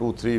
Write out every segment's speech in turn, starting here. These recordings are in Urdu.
2-3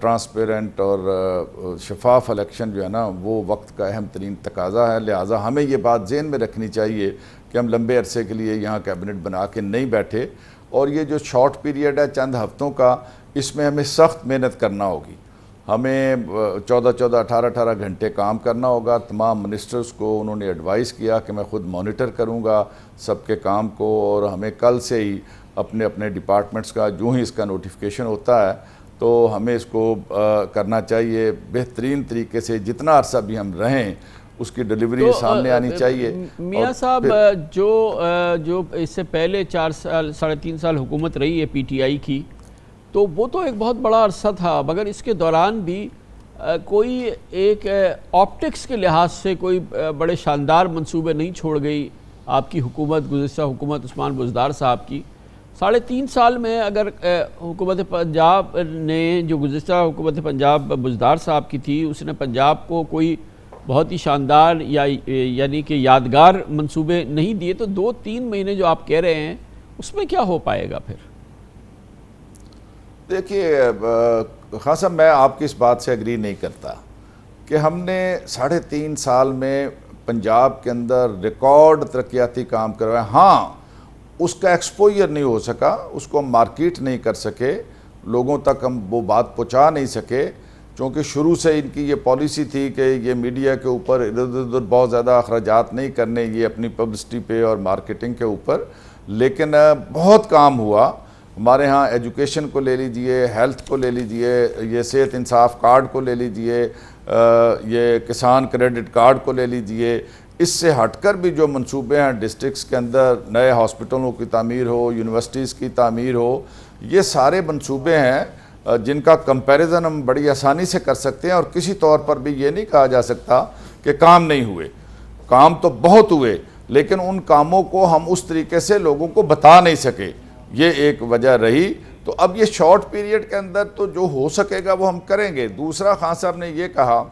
ٹرانسپیرنٹ اور شفاف الیکشن جو ہے نا وہ وقت کا اہم ترین تقاضا ہے، لہٰذا ہمیں یہ بات ذہن میں رکھنی چاہیے کہ ہم لمبے عرصے کے لیے یہاں کیبنٹ بنا کے نہیں بیٹھے، اور یہ جو شارٹ پیریڈ ہے چند ہفتوں کا، اس میں ہمیں سخت محنت کرنا ہوگی، ہمیں 18 گھنٹے کام کرنا ہوگا۔ تمام منسٹرز کو انہوں نے ایڈوائز کیا کہ میں خود مانیٹر کروں گا سب کے کام کو، اور ہمیں کل سے ہی اپنے ڈپارٹمنٹس کا جو ہی اس کا نوٹیفیکیشن ہوتا ہے تو ہمیں اس کو کرنا چاہیے بہترین طریقے سے، جتنا عرصہ بھی ہم رہیں اس کی ڈیلیوری سامنے آنی چاہیے۔ میاں صاحب جو اس سے پہلے 4 سال 3.5 سال حکومت رہی ہے پی ٹی آئی کی، تو وہ تو ایک بہت بڑا عرصہ تھا، مگر اس کے دوران بھی کوئی ایک آپٹکس کے لحاظ سے کوئی بڑے شاندار منصوبے نہیں چھوڑ گئی آپ کی حکومت، گزشتہ حکومت عثمان بزدار صاحب کی۔ 3.5 سال میں اگر حکومت پنجاب نے، جو گزشتہ حکومت پنجاب بزدار صاحب کی تھی، اس نے پنجاب کو کوئی بہت ہی شاندار یعنی کہ یادگار منصوبے نہیں دیے، تو 2-3 مہینے جو آپ کہہ رہے ہیں اس میں کیا ہو پائے گا پھر؟ دیکھیے خان صاحب، میں آپ کی اس بات سے اگری نہیں کرتا کہ ہم نے 3.5 سال میں پنجاب کے اندر ریکارڈ ترقیاتی کام کروائے۔ ہاں، اس کا ایکسپوجر نہیں ہو سکا، اس کو ہم مارکیٹ نہیں کر سکے، لوگوں تک ہم وہ بات پہنچا نہیں سکے، چونکہ شروع سے ان کی یہ پالیسی تھی کہ یہ میڈیا کے اوپر ادھر ادھر بہت زیادہ اخراجات نہیں کرنے، یہ اپنی پبلسٹی پہ اور مارکیٹنگ کے اوپر، لیکن بہت کام ہوا۔ ہمارے ہاں ایجوکیشن کو لے لیجئے، ہیلتھ کو لے لیجئے، یہ صحت انصاف کارڈ کو لے لیجئے، یہ کسان کریڈٹ کارڈ کو لے لیجئے، اس سے ہٹ کر بھی جو منصوبے ہیں ڈسٹرکٹس کے اندر، نئے ہاسپٹلوں کی تعمیر ہو، یونیورسٹیز کی تعمیر ہو، یہ سارے منصوبے ہیں جن کا کمپیریزن ہم بڑی آسانی سے کر سکتے ہیں، اور کسی طور پر بھی یہ نہیں کہا جا سکتا کہ کام نہیں ہوئے۔ کام تو بہت ہوئے، لیکن ان کاموں کو ہم اس طریقے سے لوگوں کو بتا نہیں سکے، یہ ایک وجہ رہی۔ تو اب یہ شارٹ پیریڈ کے اندر تو جو ہو سکے گا وہ ہم کریں گے۔ دوسرا، خان صاحب نے یہ کہا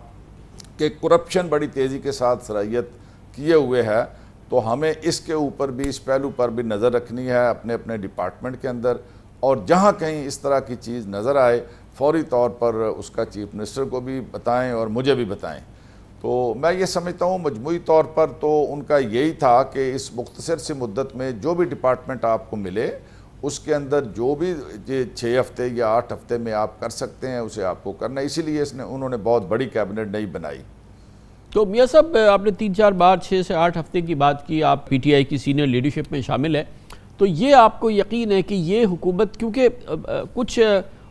کہ کرپشن بڑی تیزی کے ساتھ صلاحیت کیے ہوئے ہے، تو ہمیں اس کے اوپر بھی، اس پہلو پر بھی نظر رکھنی ہے اپنے ڈپارٹمنٹ کے اندر، اور جہاں کہیں اس طرح کی چیز نظر آئے فوری طور پر اس کا چیف منسٹر کو بھی بتائیں اور مجھے بھی بتائیں۔ تو میں یہ سمجھتا ہوں مجموعی طور پر تو ان کا یہی تھا کہ اس مختصر سی مدت میں جو بھی ڈپارٹمنٹ آپ کو ملے، اس کے اندر جو بھی 6 ہفتے یا 8 ہفتے میں آپ کر سکتے ہیں اسے آپ کو کرنا ہے، اسی لیے انہوں نے بہت بڑی کیبنٹ نہیں بنائی۔ تو میاں صاحب، آپ نے 3-4 بار 6 سے 8 ہفتے کی بات کی، آپ پی ٹی آئی کی سینئر لیڈرشپ میں شامل ہے، تو یہ آپ کو یقین ہے کہ یہ حکومت، کیونکہ کچھ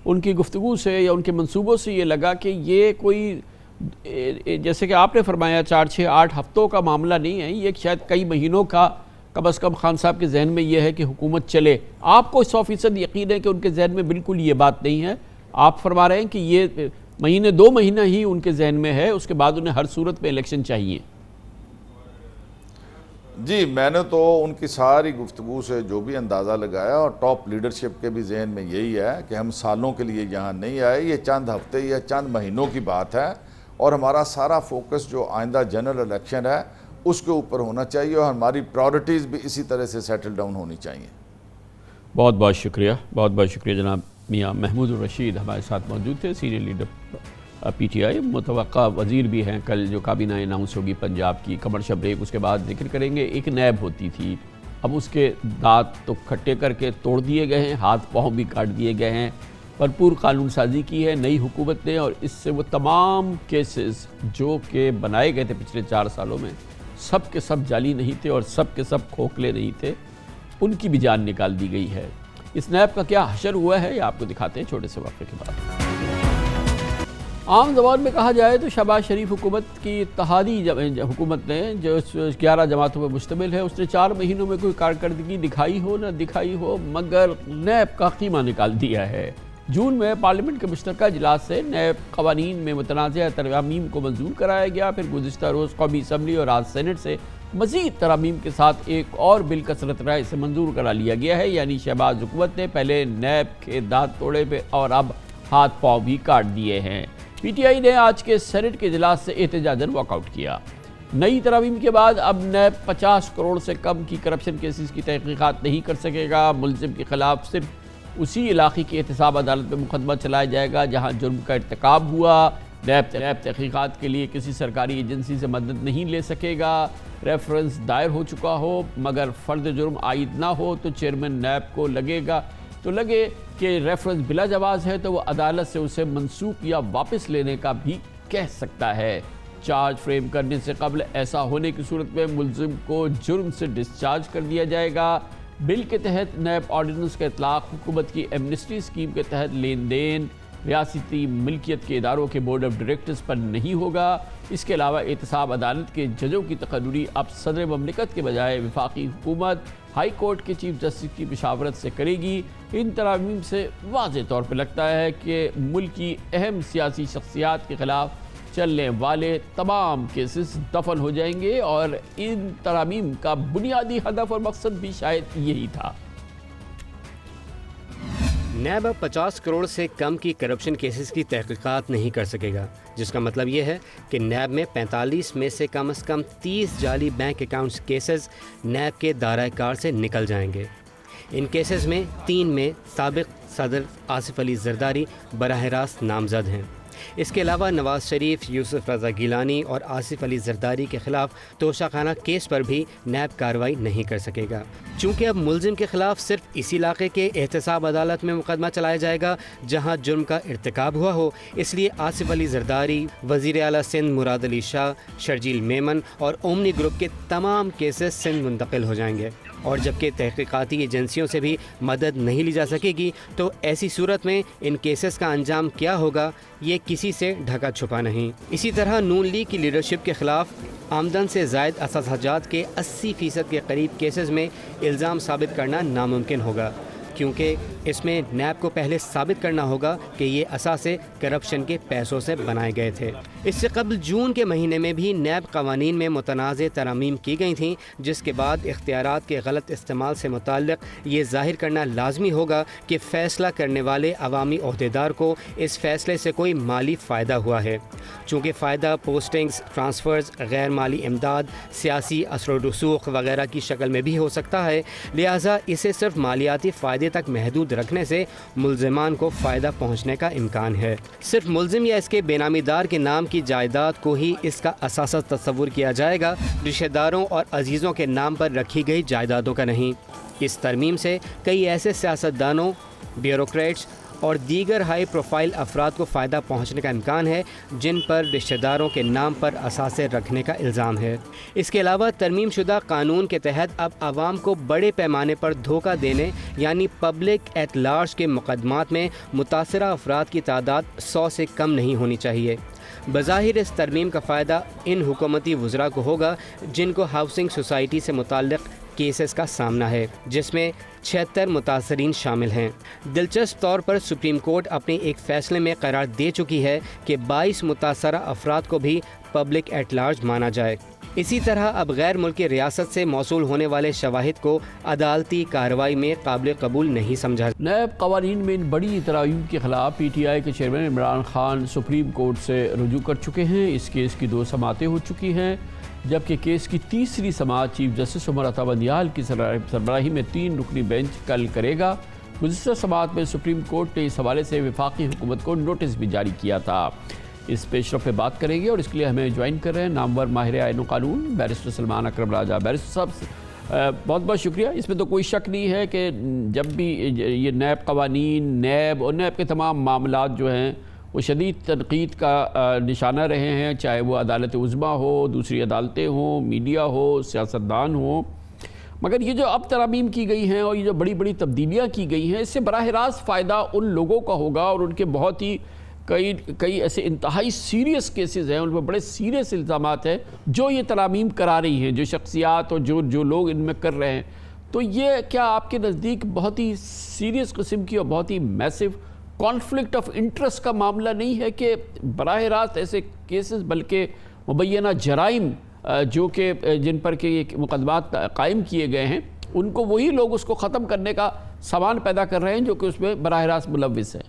ان کی گفتگو سے یا ان کے منصوبوں سے یہ لگا کہ یہ کوئی، جیسے کہ آپ نے فرمایا 4-6-8 ہفتوں کا معاملہ نہیں ہے، یہ شاید کئی مہینوں کا کم از کم خان صاحب کے ذہن میں یہ ہے کہ حکومت چلے۔ آپ کو 100% یقین ہے کہ ان کے ذہن میں بالکل یہ بات نہیں ہے؟ آپ فرما رہے ہیں کہ یہ 2 مہینہ ہی ان کے ذہن میں ہے، اس کے بعد انہیں ہر صورت میں الیکشن چاہیے۔ جی، میں نے تو ان کی ساری گفتگو سے جو بھی اندازہ لگایا، اور ٹاپ لیڈرشپ کے بھی ذہن میں یہی ہے کہ ہم سالوں کے لیے یہاں نہیں آئے، یہ چند ہفتے یا چند مہینوں کی بات ہے، اور ہمارا سارا فوکس جو آئندہ جنرل الیکشن ہے اس کے اوپر ہونا چاہیے، اور ہماری پرائورٹیز بھی اسی طرح سے سیٹل ڈاؤن ہونی چاہیے۔ بہت بہت شکریہ جناب میاں محمود الرشید ہمارے ساتھ موجود تھے، senior leader P T I, متوقع وزیر بھی ہیں کل جو کابینہ اناؤنس ہوگی پنجاب کی۔ کمرشل بریک اس کے بعد ذکر کریں گے۔ ایک نیب ہوتی تھی، اب اس کے دانت تو کھٹے کر کے توڑ دیے گئے ہیں، ہاتھ پاؤں بھی کاٹ دیے گئے ہیں، بھرپور قانون سازی کی ہے نئی حکومت نے، اور اس سے وہ تمام کیسز جو کہ بنائے گئے تھے پچھلے 4 سالوں میں، سب کے سب جعلی نہیں تھے اور سب کے سب کھوکھلے نہیں تھے، ان کی بھی جان نکال دی گئی ہے۔ اس نیب کا کیا حشر ہوا ہے یہ آپ کو دکھاتے ہیں چھوٹے سے وقفے کے بعد۔ عام زبان میں کہا جائے تو شہباز شریف حکومت کی اتحادی حکومت نے، جو 11 جماعتوں پر مشتمل ہے، اس نے 4 مہینوں میں کوئی کارکردگی دکھائی ہو نہ دکھائی ہو، مگر نیب کا قیمہ نکال دیا ہے۔ جون میں پارلیمنٹ کے مشترکہ اجلاس سے نیب قوانین میں متنازع ترامیم کو منظور کرایا گیا، پھر گزشتہ روز قومی اسمبلی اور آج سینٹ سے مزید ترامیم کے ساتھ ایک اور بل کثرت رائے سے منظور کرا لیا گیا ہے، یعنی شہباز حکومت نے پہلے نیب کے دانت توڑے پہ اور اب ہاتھ پاؤں بھی کاٹ دیے ہیں۔ پی ٹی آئی نے آج کے سینٹ کے اجلاس سے احتجاجاً واک آؤٹ کیا۔ نئی ترامیم کے بعد اب نیب 50 کروڑ سے کم کی کرپشن کیسز کی تحقیقات نہیں کر سکے گا، ملزم کے خلاف صرف اسی علاقے کی احتساب عدالت میں مقدمہ چلایا جائے گا جہاں جرم کا ارتکاب ہوا۔ نیب تحقیقات کے لیے کسی سرکاری ایجنسی سے مدد نہیں لے سکے گا۔ ریفرنس دائر ہو چکا ہو مگر فرد جرم عائد نہ ہو تو چیئرمین نیب کو لگے کہ ریفرنس بلا جواز ہے تو وہ عدالت سے اسے منسوخ یا واپس لینے کا بھی کہہ سکتا ہے۔ چارج فریم کرنے سے قبل ایسا ہونے کی صورت میں ملزم کو جرم سے ڈسچارج کر دیا جائے گا۔ بل کے تحت نیب آرڈیننس کا اطلاق حکومت کی ایمنسٹی اسکیم کے تحت لین دین ریاستی ملکیت کے اداروں کے بورڈ آف ڈائریکٹرز پر نہیں ہوگا۔ اس کے علاوہ احتساب عدالت کے ججوں کی تقرری اب صدر مملکت کے بجائے وفاقی حکومت ہائی کورٹ کے چیف جسٹس کی مشاورت سے کرے گی۔ ان ترامیم سے واضح طور پر لگتا ہے کہ ملک کی اہم سیاسی شخصیات کے خلاف چلنے والے تمام کیسز دفن ہو جائیں گے اور ان ترامیم کا بنیادی ہدف اور مقصد بھی شاید یہی تھا۔ نیب اب 50 کروڑ سے کم کی کرپشن کیسز کی تحقیقات نہیں کر سکے گا، جس کا مطلب یہ ہے کہ نیب میں 45 میں سے کم 30 جعلی بینک اکاؤنٹس کیسز نیب کے دائرۂ کار سے نکل جائیں گے۔ ان کیسز میں 3 میں سابق صدر آصف علی زرداری براہ راست نامزد ہیں۔ اس کے علاوہ نواز شریف، یوسف رضا گیلانی اور آصف علی زرداری کے خلاف توشہ خانہ کیس پر بھی نیب کارروائی نہیں کر سکے گا۔ چونکہ اب ملزم کے خلاف صرف اسی علاقے کے احتساب عدالت میں مقدمہ چلایا جائے گا جہاں جرم کا ارتکاب ہوا ہو، اس لیے آصف علی زرداری، وزیر اعلیٰ سندھ مراد علی شاہ، شرجیل میمن اور اومنی گروپ کے تمام کیسز سندھ منتقل ہو جائیں گے۔ اور جبکہ تحقیقاتی ایجنسیوں سے بھی مدد نہیں لی جا سکے گی تو ایسی صورت میں ان کیسز کا انجام کیا ہوگا یہ کسی سے ڈھکا چھپا نہیں۔ اسی طرح نون لیگ کی لیڈرشپ کے خلاف آمدن سے زائد اثاثاجات کے 80% کے قریب کیسز میں الزام ثابت کرنا ناممکن ہوگا، کیونکہ اس میں نیب کو پہلے ثابت کرنا ہوگا کہ یہ اثاثے کرپشن کے پیسوں سے بنائے گئے تھے۔ اس سے قبل جون کے مہینے میں بھی نیب قوانین میں متنازع ترامیم کی گئی تھیں، جس کے بعد اختیارات کے غلط استعمال سے متعلق یہ ظاہر کرنا لازمی ہوگا کہ فیصلہ کرنے والے عوامی عہدیدار کو اس فیصلے سے کوئی مالی فائدہ ہوا ہے۔ چونکہ فائدہ پوسٹنگز، ٹرانسفرز، غیر مالی امداد، سیاسی اثر و رسوخ وغیرہ کی شکل میں بھی ہو سکتا ہے، لہٰذا اسے صرف مالیاتی فائدے تک محدود رکھنے سے ملزمان کو فائدہ پہنچنے کا امکان ہے۔ صرف ملزم یا اس کے بے نامی دار کے نام کی جائیداد کو ہی اس کا اثاثہ تصور کیا جائے گا، رشتہ داروں اور عزیزوں کے نام پر رکھی گئی جائیدادوں کا نہیں۔ اس ترمیم سے کئی ایسے سیاستدانوں، بیوروکریٹس اور دیگر ہائی پروفائل افراد کو فائدہ پہنچنے کا امکان ہے جن پر رشتہ داروں کے نام پر اثاثے رکھنے کا الزام ہے۔ اس کے علاوہ ترمیم شدہ قانون کے تحت اب عوام کو بڑے پیمانے پر دھوکہ دینے یعنی پبلک ایٹ لارج کے مقدمات میں متاثرہ افراد کی تعداد 100 سے کم نہیں ہونی چاہیے۔ بظاہر اس ترمیم کا فائدہ ان حکومتی وزراء کو ہوگا جن کو ہاؤسنگ سوسائٹی سے متعلق کیسز کا سامنا ہے، جس میں 76 متاثرین شامل ہیں۔ دلچسپ طور پر سپریم کورٹ اپنے ایک فیصلے میں قرار دے چکی ہے کہ 22 متاثرہ افراد کو بھی پبلک ایٹ لارج مانا جائے۔ اسی طرح اب غیر ملکی ریاست سے موصول ہونے والے شواہد کو عدالتی کارروائی میں قابل قبول نہیں سمجھا۔ نیب قوانین میں ان بڑی ترامیم کے خلاف پی ٹی آئی کے chairman Imran Khan supreme court سے رجوع کر چکے ہیں۔ اس کیس کی 2 سماعتیں ہو چکی ہیں، جبکہ کیس کی تیسری سماعت چیف جسٹس عمر عطا بندیال کی سربراہی میں 3 رکنی بینچ کل کرے گا۔ گزشتہ سماعت میں سپریم کورٹ نے اس حوالے سے وفاقی حکومت کو نوٹس بھی جاری کیا تھا۔ اس پیش رفت پہ بات کریں گے اور اس کے لیے ہمیں جوائن کر رہے ہیں نامور ماہر آئین و قانون بیرسٹر سلمان اکرم راجہ۔ بیرسٹر صاحب بہت بہت شکریہ۔ اس میں تو کوئی شک نہیں ہے کہ جب بھی یہ نیب قوانین، نیب اور نیب کے تمام معاملات جو ہیں وہ شدید تنقید کا نشانہ رہے ہیں، چاہے وہ عدالت عظمیٰ ہو، دوسری عدالتیں ہوں، میڈیا ہو، سیاستدان ہوں، مگر یہ جو اب ترامیم کی گئی ہیں اور یہ جو بڑی بڑی تبدیلیاں کی گئی ہیں، اس سے براہ راست فائدہ ان لوگوں کا ہوگا اور ان کے بہت ہی کئی ایسے انتہائی سیریس کیسز ہیں، ان پر بڑے سیریس الزامات ہیں جو یہ ترامیم کرا رہی ہیں، جو شخصیات اور جو لوگ ان میں کر رہے ہیں۔ تو یہ کیا آپ کے نزدیک بہت ہی سیریس قسم کی اور بہت ہی میسو کانفلکٹ آف انٹرسٹ کا معاملہ نہیں ہے کہ براہ راست ایسے کیسز بلکہ مبینہ جرائم جو کہ جن پر کہ یہ مقدمات قائم کیے گئے ہیں ان کو وہی لوگ اس کو ختم کرنے کا سامان پیدا کر رہے ہیں جو کہ اس میں براہ راست ملوث ہیں؟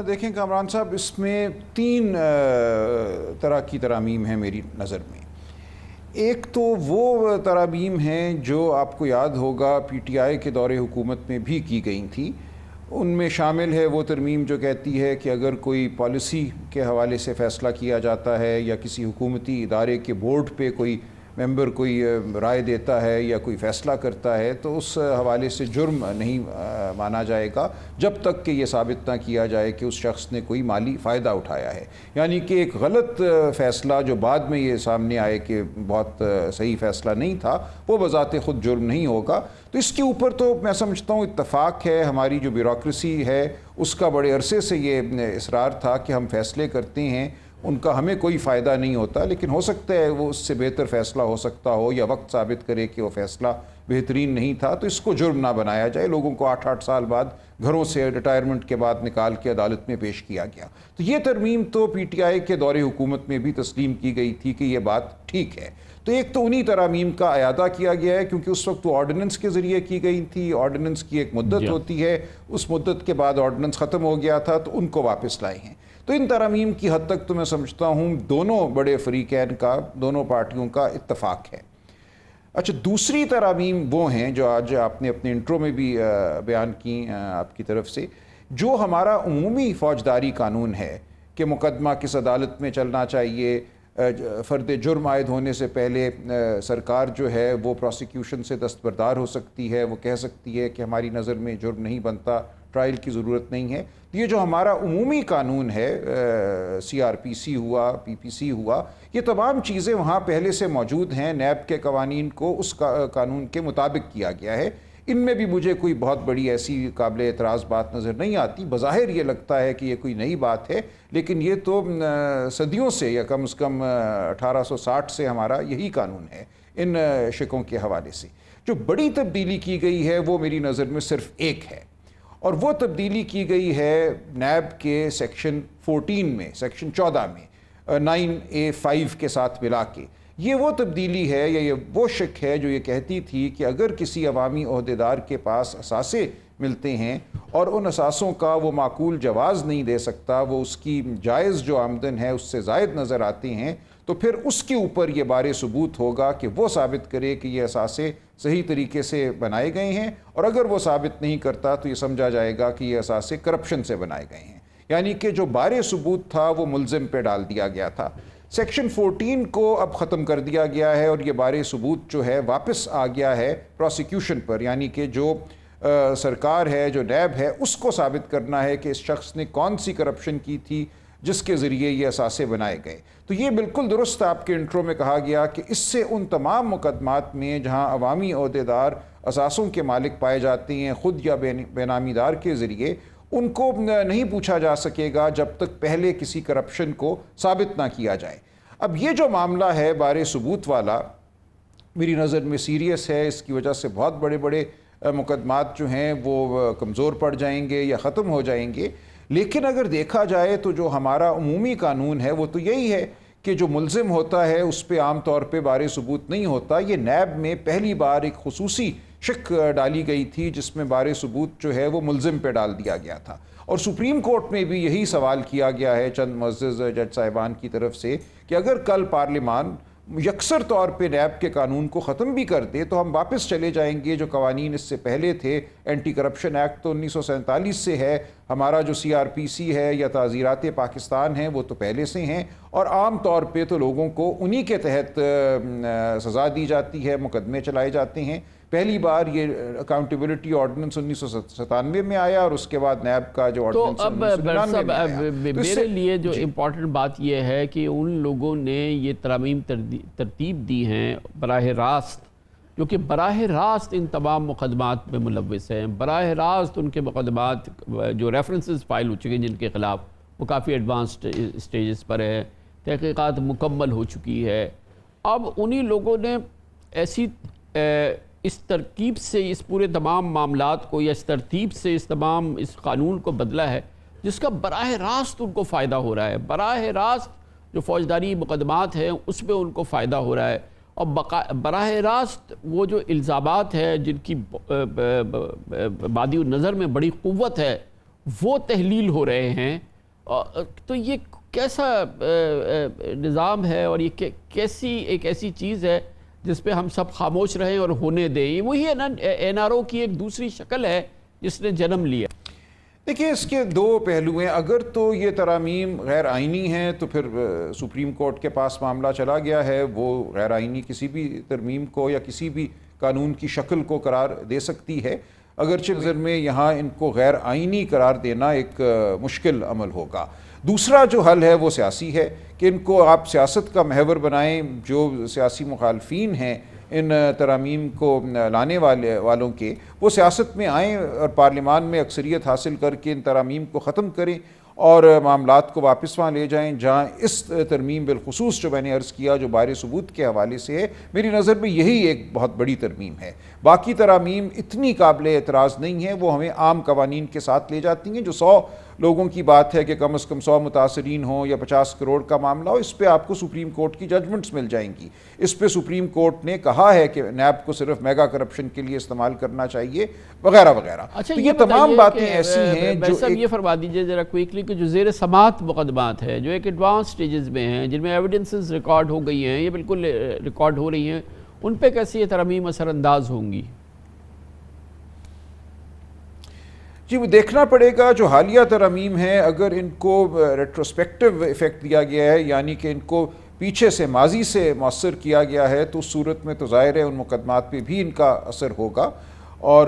دیکھیں کامران صاحب، اس میں 3 طرح کی ترامیم ہیں میری نظر میں۔ ایک تو وہ ترامیم ہیں جو آپ کو یاد ہوگا پی ٹی آئی کے دور حکومت میں بھی کی گئی تھی. ان میں شامل ہے وہ ترمیم جو کہتی ہے کہ اگر کوئی پالیسی کے حوالے سے فیصلہ کیا جاتا ہے یا کسی حکومتی ادارے کے بورڈ پہ کوئی ممبر کوئی رائے دیتا ہے یا کوئی فیصلہ کرتا ہے تو اس حوالے سے جرم نہیں مانا جائے گا جب تک کہ یہ ثابت نہ کیا جائے کہ اس شخص نے کوئی مالی فائدہ اٹھایا ہے. یعنی کہ ایک غلط فیصلہ جو بعد میں یہ سامنے آئے کہ بہت صحیح فیصلہ نہیں تھا وہ بذات خود جرم نہیں ہوگا. تو اس کے اوپر تو میں سمجھتا ہوں اتفاق ہے. ہماری جو بیوروکریسی ہے اس کا بڑے عرصے سے یہ اصرار تھا کہ ہم فیصلے کرتے ہیں ان کا ہمیں کوئی فائدہ نہیں ہوتا، لیکن ہو سکتا ہے وہ اس سے بہتر فیصلہ ہو سکتا ہو یا وقت ثابت کرے کہ وہ فیصلہ بہترین نہیں تھا، تو اس کو جرم نہ بنایا جائے. لوگوں کو 8 سال بعد گھروں سے ریٹائرمنٹ کے بعد نکال کے عدالت میں پیش کیا گیا. تو یہ ترمیم تو پی ٹی آئی کے دور حکومت میں بھی تسلیم کی گئی تھی کہ یہ بات ٹھیک ہے. تو ایک تو انہی ترامیم کا اعادہ کیا گیا ہے کیونکہ اس وقت وہ آرڈیننس کے ذریعے کی گئی تھی. آرڈیننس کی ایک مدت ہوتی ہے، اس مدت کے بعد آرڈیننس ختم ہو گیا تھا تو ان کو واپس لائے ہیں. تو ان ترامیم کی حد تک تو میں سمجھتا ہوں دونوں بڑے فریقین کا، دونوں پارٹیوں کا اتفاق ہے. اچھا، دوسری ترامیم وہ ہیں جو آج آپ نے اپنے انٹرو میں بھی بیان کی آپ کی طرف سے، جو ہمارا عمومی فوجداری قانون ہے کہ مقدمہ کس عدالت میں چلنا چاہیے. فرد جرم عائد ہونے سے پہلے سرکار جو ہے وہ پروسیکیوشن سے دستبردار ہو سکتی ہے، وہ کہہ سکتی ہے کہ ہماری نظر میں جرم نہیں بنتا، ٹرائل کی ضرورت نہیں ہے. یہ جو ہمارا عمومی قانون ہے، سی آر پی سی ہوا، پی پی سی ہوا، یہ تمام چیزیں وہاں پہلے سے موجود ہیں. نیب کے قوانین کو اس قانون کے مطابق کیا گیا ہے. ان میں بھی مجھے کوئی بہت بڑی ایسی قابل اعتراض بات نظر نہیں آتی. بظاہر یہ لگتا ہے کہ یہ کوئی نئی بات ہے، لیکن یہ تو صدیوں سے یا کم از کم 1860 سے ہمارا یہی قانون ہے ان شکوں کے حوالے سے. جو بڑی تبدیلی کی گئی ہے وہ میری نظر میں صرف ایک ہے، اور وہ تبدیلی کی گئی ہے نیب کے سیکشن 14 میں، سیکشن 14 میں 9A5 کے ساتھ ملا کے. یہ وہ تبدیلی ہے یا یہ وہ شک ہے جو یہ کہتی تھی کہ اگر کسی عوامی عہدیدار کے پاس اثاثے ملتے ہیں اور ان اثاثوں کا وہ معقول جواز نہیں دے سکتا، وہ اس کی جائز جو آمدن ہے اس سے زائد نظر آتے ہیں، تو پھر اس کے اوپر یہ بارے ثبوت ہوگا کہ وہ ثابت کرے کہ یہ اثاثے صحیح طریقے سے بنائے گئے ہیں، اور اگر وہ ثابت نہیں کرتا تو یہ سمجھا جائے گا کہ یہ اثاثے کرپشن سے بنائے گئے ہیں. یعنی کہ جو بارے ثبوت تھا وہ ملزم پہ ڈال دیا گیا تھا. سیکشن 14 کو اب ختم کر دیا گیا ہے اور یہ بارے ثبوت جو ہے واپس آ گیا ہے پروسیکیوشن پر. یعنی کہ جو سرکار ہے، جو نیب ہے، اس کو ثابت کرنا ہے کہ اس شخص نے کون سی کرپشن کی تھی جس کے ذریعے یہ اثاثے بنائے گئے. تو یہ بالکل درست آپ کے انٹرو میں کہا گیا کہ اس سے ان تمام مقدمات میں جہاں عوامی عہدیدار اثاثوں کے مالک پائے جاتے ہیں خود یا بے نامی دار کے ذریعے، ان کو نہیں پوچھا جا سکے گا جب تک پہلے کسی کرپشن کو ثابت نہ کیا جائے. اب یہ جو معاملہ ہے بارے ثبوت والا میری نظر میں سیریس ہے. اس کی وجہ سے بہت بڑے بڑے مقدمات جو ہیں وہ کمزور پڑ جائیں گے یا ختم ہو جائیں گے. لیکن اگر دیکھا جائے تو جو ہمارا عمومی قانون ہے وہ تو یہی ہے کہ جو ملزم ہوتا ہے اس پہ عام طور پہ بارے ثبوت نہیں ہوتا. یہ نیب میں پہلی بار ایک خصوصی شک ڈالی گئی تھی جس میں بارے ثبوت جو ہے وہ ملزم پہ ڈال دیا گیا تھا، اور سپریم کورٹ میں بھی یہی سوال کیا گیا ہے چند معزز جج صاحبان کی طرف سے کہ اگر کل پارلیمان یکسر طور پہ نیب کے قانون کو ختم بھی کر دے تو ہم واپس چلے جائیں گے جو قوانین اس سے پہلے تھے. اینٹی کرپشن ایکٹ تو 1947 سے ہے، ہمارا جو سی آر پی سی ہے یا تعزیرات پاکستان ہیں وہ تو پہلے سے ہیں، اور عام طور پہ تو لوگوں کو انہی کے تحت سزا دی جاتی ہے، مقدمے چلائے جاتے ہیں. پہلی بار یہ اکاؤنٹیبلٹی آرڈیننس 1997 میں آیا اور اس کے بعد نیب کا جو آرڈیننس 1999 میں آیا. میرے لیے جو امپورٹنٹ بات یہ ہے کہ ان لوگوں نے یہ ترامیم ترتیب دی ہیں براہ راست، جو کہ براہ راست ان تمام مقدمات میں ملوث ہیں، براہ راست ان کے مقدمات جو ریفرنسز فائل ہو چکے ہیں جن کے خلاف وہ کافی ایڈوانسڈ اسٹیجز پر ہے، تحقیقات مکمل ہو چکی ہے. اب انہی لوگوں نے ایسی اس ترکیب سے اس پورے تمام معاملات کو یا اس ترتیب سے اس قانون کو بدلا ہے جس کا براہ راست ان کو فائدہ ہو رہا ہے. براہ راست جو فوجداری مقدمات ہیں اس میں ان کو فائدہ ہو رہا ہے، اور براہ راست وہ جو الزامات ہیں جن کی بادی نظر میں بڑی قوت ہے وہ تحلیل ہو رہے ہیں. تو یہ کیسا نظام ہے اور یہ کیسی ایک ایسی چیز ہے جس پہ ہم سب خاموش رہیں اور ہونے دیں؟ یہ وہی ہے نا NRO کی ایک دوسری شکل ہے جس نے جنم لیا. دیکھیں اس کے دو پہلو ہیں. اگر تو یہ ترامیم غیر آئینی ہیں تو پھر سپریم کورٹ کے پاس معاملہ چلا گیا ہے. وہ غیر آئینی کسی بھی ترمیم کو یا کسی بھی قانون کی شکل کو قرار دے سکتی ہے. اگرچہ نظر میں یہاں ان کو غیر آئینی قرار دینا ایک مشکل عمل ہوگا. دوسرا جو حل ہے وہ سیاسی ہے کہ ان کو آپ سیاست کا محور بنائیں. جو سیاسی مخالفین ہیں ان ترامیم کو لانے والوں کے، وہ سیاست میں آئیں اور پارلیمان میں اکثریت حاصل کر کے ان ترامیم کو ختم کریں اور معاملات کو واپس وہاں لے جائیں جہاں اس ترمیم بالخصوص جو میں نے عرض کیا جو بار ثبوت کے حوالے سے ہے، میری نظر میں یہی ایک بہت بڑی ترمیم ہے. باقی ترامیم اتنی قابل اعتراض نہیں ہیں، وہ ہمیں عام قوانین کے ساتھ لے جاتی ہیں. جو 100 لوگوں کی بات ہے کہ کم از کم 100 متاثرین ہوں یا 50 کروڑ کا معاملہ ہو، اس پہ آپ کو سپریم کورٹ کی ججمنٹس مل جائیں گی. اس پہ سپریم کورٹ نے کہا ہے کہ نیب کو صرف میگا کرپشن کے لیے استعمال کرنا چاہیے وغیرہ وغیرہ. اچھا، تو یہ تمام باتیں ایسی ہیں جو یہ فرما دیجئے ذرا کوئکلی کہ جو زیر سماعت مقدمات ہیں جو ایک ایڈوانس سٹیجز میں ہیں، جن میں ایویڈنسز ریکارڈ ہو گئی ہیں، یہ بالکل ریکارڈ ہو رہی ہیں، ان پہ کیسی یہ ترامیم اثر انداز ہوں گی؟ جی وہ دیکھنا پڑے گا. جو حالیہ ترامیم ہیں اگر ان کو ریٹروسپیکٹیو ایفیکٹ دیا گیا ہے، یعنی کہ ان کو پیچھے سے ماضی سے مؤثر کیا گیا ہے، تو اس صورت میں تو ظاہر ہے ان مقدمات پہ بھی ان کا اثر ہوگا. اور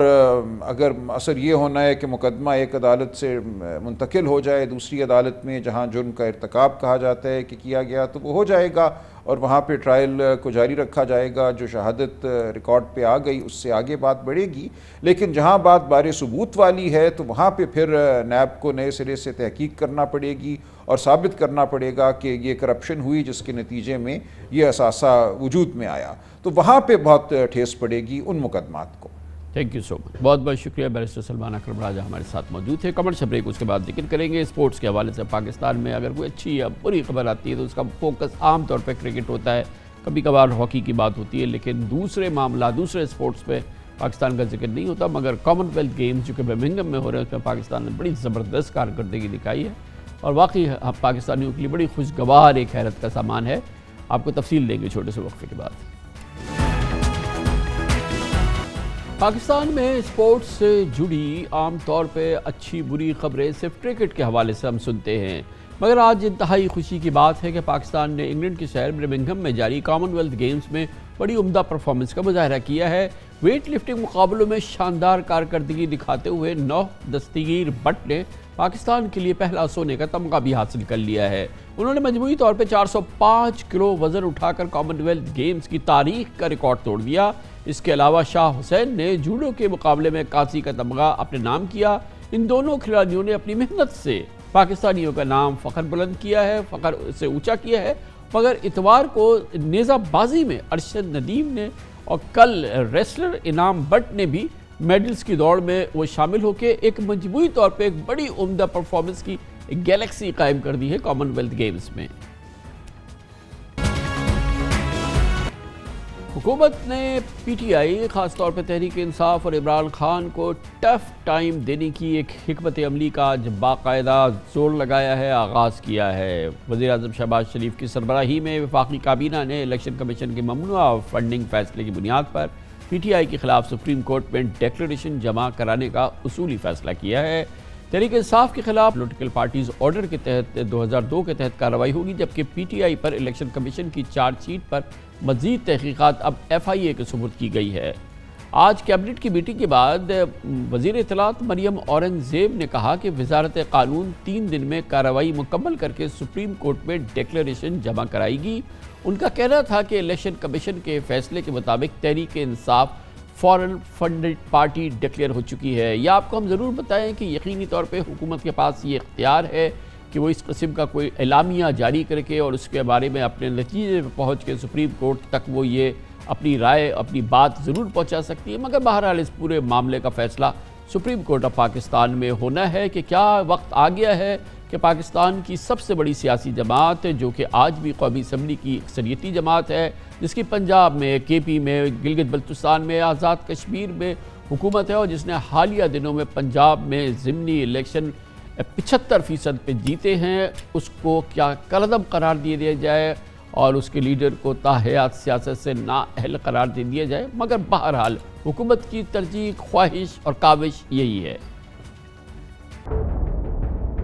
اگر اثر یہ ہونا ہے کہ مقدمہ ایک عدالت سے منتقل ہو جائے دوسری عدالت میں جہاں جرم کا ارتکاب کہا جاتا ہے کہ کیا گیا، تو وہ ہو جائے گا اور وہاں پہ ٹرائل کو جاری رکھا جائے گا. جو شہادت ریکارڈ پہ آ گئی اس سے آگے بات بڑھے گی. لیکن جہاں بات بار ثبوت والی ہے تو وہاں پہ پھر نیب کو نئے سرے سے تحقیق کرنا پڑے گی اور ثابت کرنا پڑے گا کہ یہ کرپشن ہوئی جس کے نتیجے میں یہ اثاثہ وجود میں آیا. تو وہاں پہ بہت ٹھیس پڑے گی ان مقدمات کو. تھینک یو سو مچ. بہت بہت شکریہ. بیرسٹر سلمان اکرم راجہ ہمارے ساتھ موجود تھے. کمرشل بریک اس کے بعد ذکر کریں گے اسپورٹس کے حوالے سے. پاکستان میں اگر کوئی اچھی یا بری خبر آتی ہے تو اس کا فوکس عام طور پہ کرکٹ ہوتا ہے، کبھی کبھار ہاکی کی بات ہوتی ہے، لیکن دوسرے معاملات دوسرے اسپورٹس پہ پاکستان کا ذکر نہیں ہوتا. مگر کامن ویلتھ گیمز جو کہ برمنگھم میں ہو رہے ہیں اس میں پاکستان نے بڑی زبردست کارکردگی دکھائی ہے اور واقعی پاکستانیوں کے لیے بڑی خوشگوار ایک حیرت کا سامان ہے. آپ کو تفصیل دیں گے چھوٹے سے وقفے کے بعد. پاکستان میں اسپورٹس سے جڑی عام طور پہ اچھی بری خبریں صرف کرکٹ کے حوالے سے ہم سنتے ہیں، مگر آج انتہائی خوشی کی بات ہے کہ پاکستان نے انگلینڈ کے شہر برمنگھم میں جاری کامن ویلتھ گیمز میں بڑی عمدہ پرفارمنس کا مظاہرہ کیا ہے. ویٹ لفٹنگ مقابلوں میں شاندار کارکردگی دکھاتے ہوئے 9 دستگیر بٹ نے پاکستان کے لیے پہلا سونے کا تمغہ بھی حاصل کر لیا ہے. انہوں نے مجموعی طور پہ 405 کلو وزن اٹھا کر کامن ویلتھ گیمز کی تاریخ کا ریکارڈ توڑ دیا. اس کے علاوہ شاہ حسین نے جوڈو کے مقابلے میں کانسی کا تمغہ اپنے نام کیا. ان دونوں کھلاڑیوں نے اپنی محنت سے پاکستانیوں کا نام فخر بلند کیا ہے، فخر سے اونچا کیا ہے. مگر اتوار کو نیزہ بازی میں ارشد ندیم نے اور کل ریسلر انعام بٹ نے بھی میڈلز کی دوڑ میں وہ شامل ہو کے ایک مجموعی طور پہ ایک بڑی عمدہ پرفارمنس کی گیلیکسی قائم کر دی ہے کامن ویلتھ گیمز میں. حکومت نے پی ٹی آئی خاص طور پہ تحریک انصاف اور عمران خان کو ٹف ٹائم دینے کی ایک حکمت عملی کا آج باقاعدہ زور لگایا ہے، آغاز کیا ہے. وزیر اعظم شہباز شریف کی سربراہی میں وفاقی کابینہ نے الیکشن کمیشن کے ممنوعہ فنڈنگ فیصلے کی بنیاد پر پی ٹی آئی کے خلاف سپریم کورٹ میں ڈیکلریشن جمع کرانے کا اصولی فیصلہ کیا ہے. تحریک انصاف کے خلاف پولیٹیکل پارٹیز آرڈر کے تحت 2002 کے تحت کارروائی ہوگی، جبکہ P T I per election commission کی چارج شیٹ پر مزید تحقیقات اب ایف آئی اے کے سپرد کی گئی ہے. آج کیبنٹ کی میٹنگ کے بعد وزیر اطلاعات مریم اورنگزیب نے کہا کہ وزارت قانون 3 دن میں کارروائی مکمل کر کے سپریم کورٹ میں ڈیکلریشن جمع کرائے گی. ان کا کہنا تھا کہ الیکشن کمیشن کے فیصلے کے مطابق تحریک انصاف فورن فنڈڈ پارٹی ڈکلیئر ہو چکی ہے. یا آپ کو ہم ضرور بتائیں کہ یقینی طور پہ حکومت کے پاس یہ اختیار ہے کہ وہ اس قسم کا کوئی اعلامیہ جاری کر کے اور اس کے بارے میں اپنے نتیجے پہ پہنچ کے سپریم کورٹ تک وہ یہ اپنی رائے اپنی بات ضرور پہنچا سکتی ہے. مگر بہرحال اس پورے معاملے کا فیصلہ سپریم کورٹ آف پاکستان میں ہونا ہے کہ کیا وقت آ گیا ہے کہ پاکستان کی سب سے بڑی سیاسی جماعت جو کہ آج بھی قومی اسمبلی کی اکثریتی جماعت ہے، جس کی پنجاب میں، کے پی میں، گلگت بلتستان میں، آزاد کشمیر میں حکومت ہے اور جس نے حالیہ دنوں میں پنجاب میں ضمنی الیکشن 75% پہ جیتے ہیں اس کو کیا کالعدم قرار دے دیا جائے اور اس کے لیڈر کو تاحیات سیاست سے نااہل قرار دے دیا جائے، مگر بہرحال حکومت کی ترجیح، خواہش اور کاوش یہی ہے۔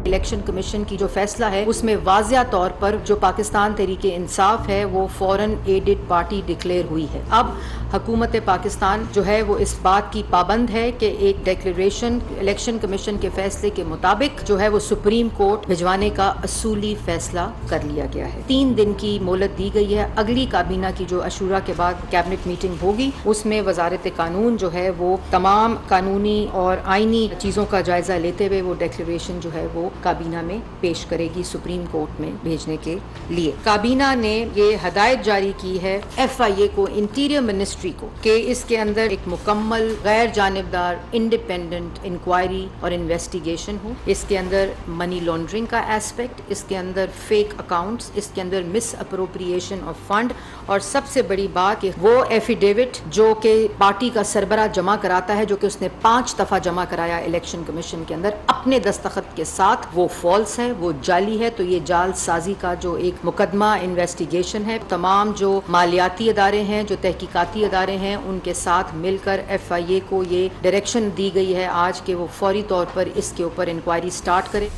الیکشن کمیشن کی جو فیصلہ ہے اس میں واضح طور پر جو پاکستان تحریک انصاف ہے وہ فوراً ایڈڈ پارٹی ڈکلیئر ہوئی ہے۔ اب حکومت پاکستان جو ہے وہ اس بات کی پابند ہے کہ ایک ڈیکلیریشن الیکشن کمیشن کے فیصلے کے مطابق جو ہے وہ سپریم کورٹ بھجوانے کا اصولی فیصلہ کر لیا گیا ہے۔ 3 دن کی مہلت دی گئی ہے۔ اگلی کابینہ کی جو عشورہ کے بعد کیبنٹ میٹنگ ہوگی اس میں وزارت قانون جو ہے وہ تمام قانونی اور آئینی چیزوں کا جائزہ لیتے ہوئے وہ ڈیکلیریشن جو ہے وہ کابینہ میں پیش کرے گی سپریم کورٹ میں بھیجنے کے لیے۔ کابینہ نے یہ ہدایت جاری کی ہے FIA کو، انٹیریئر منسٹری کو، کہ اس کے اندر ایک مکمل غیر جانبدار انڈیپینڈنٹ انکوائری اور انویسٹیگیشن ہو۔ اس کے اندر منی لانڈرنگ کا ایسپیکٹ، اس کے اندر فیک اکاؤنٹس، اس کے اندر مس اپروپریشن آف فنڈ، اور سب سے بڑی بات کہ وہ ایفیڈیوٹ جو کہ پارٹی کا سربراہ جمع کراتا ہے، جو کہ اس نے 5 دفعہ جمع کرایا الیکشن کمیشن کے اندر اپنے دستخط کے ساتھ، وہ فالس ہے، وہ جعلی ہے۔ تو یہ جال سازی کا جو ایک مقدمہ انویسٹیگیشن ہے، تمام جو مالیاتی ادارے ہیں، جو تحقیقاتی ادارے ہیں، ان کے ساتھ مل کر FIA کو یہ ڈائریکشن دی گئی ہے آج کہ وہ فوری طور پر اس کے اوپر انکوائری سٹارٹ کرے۔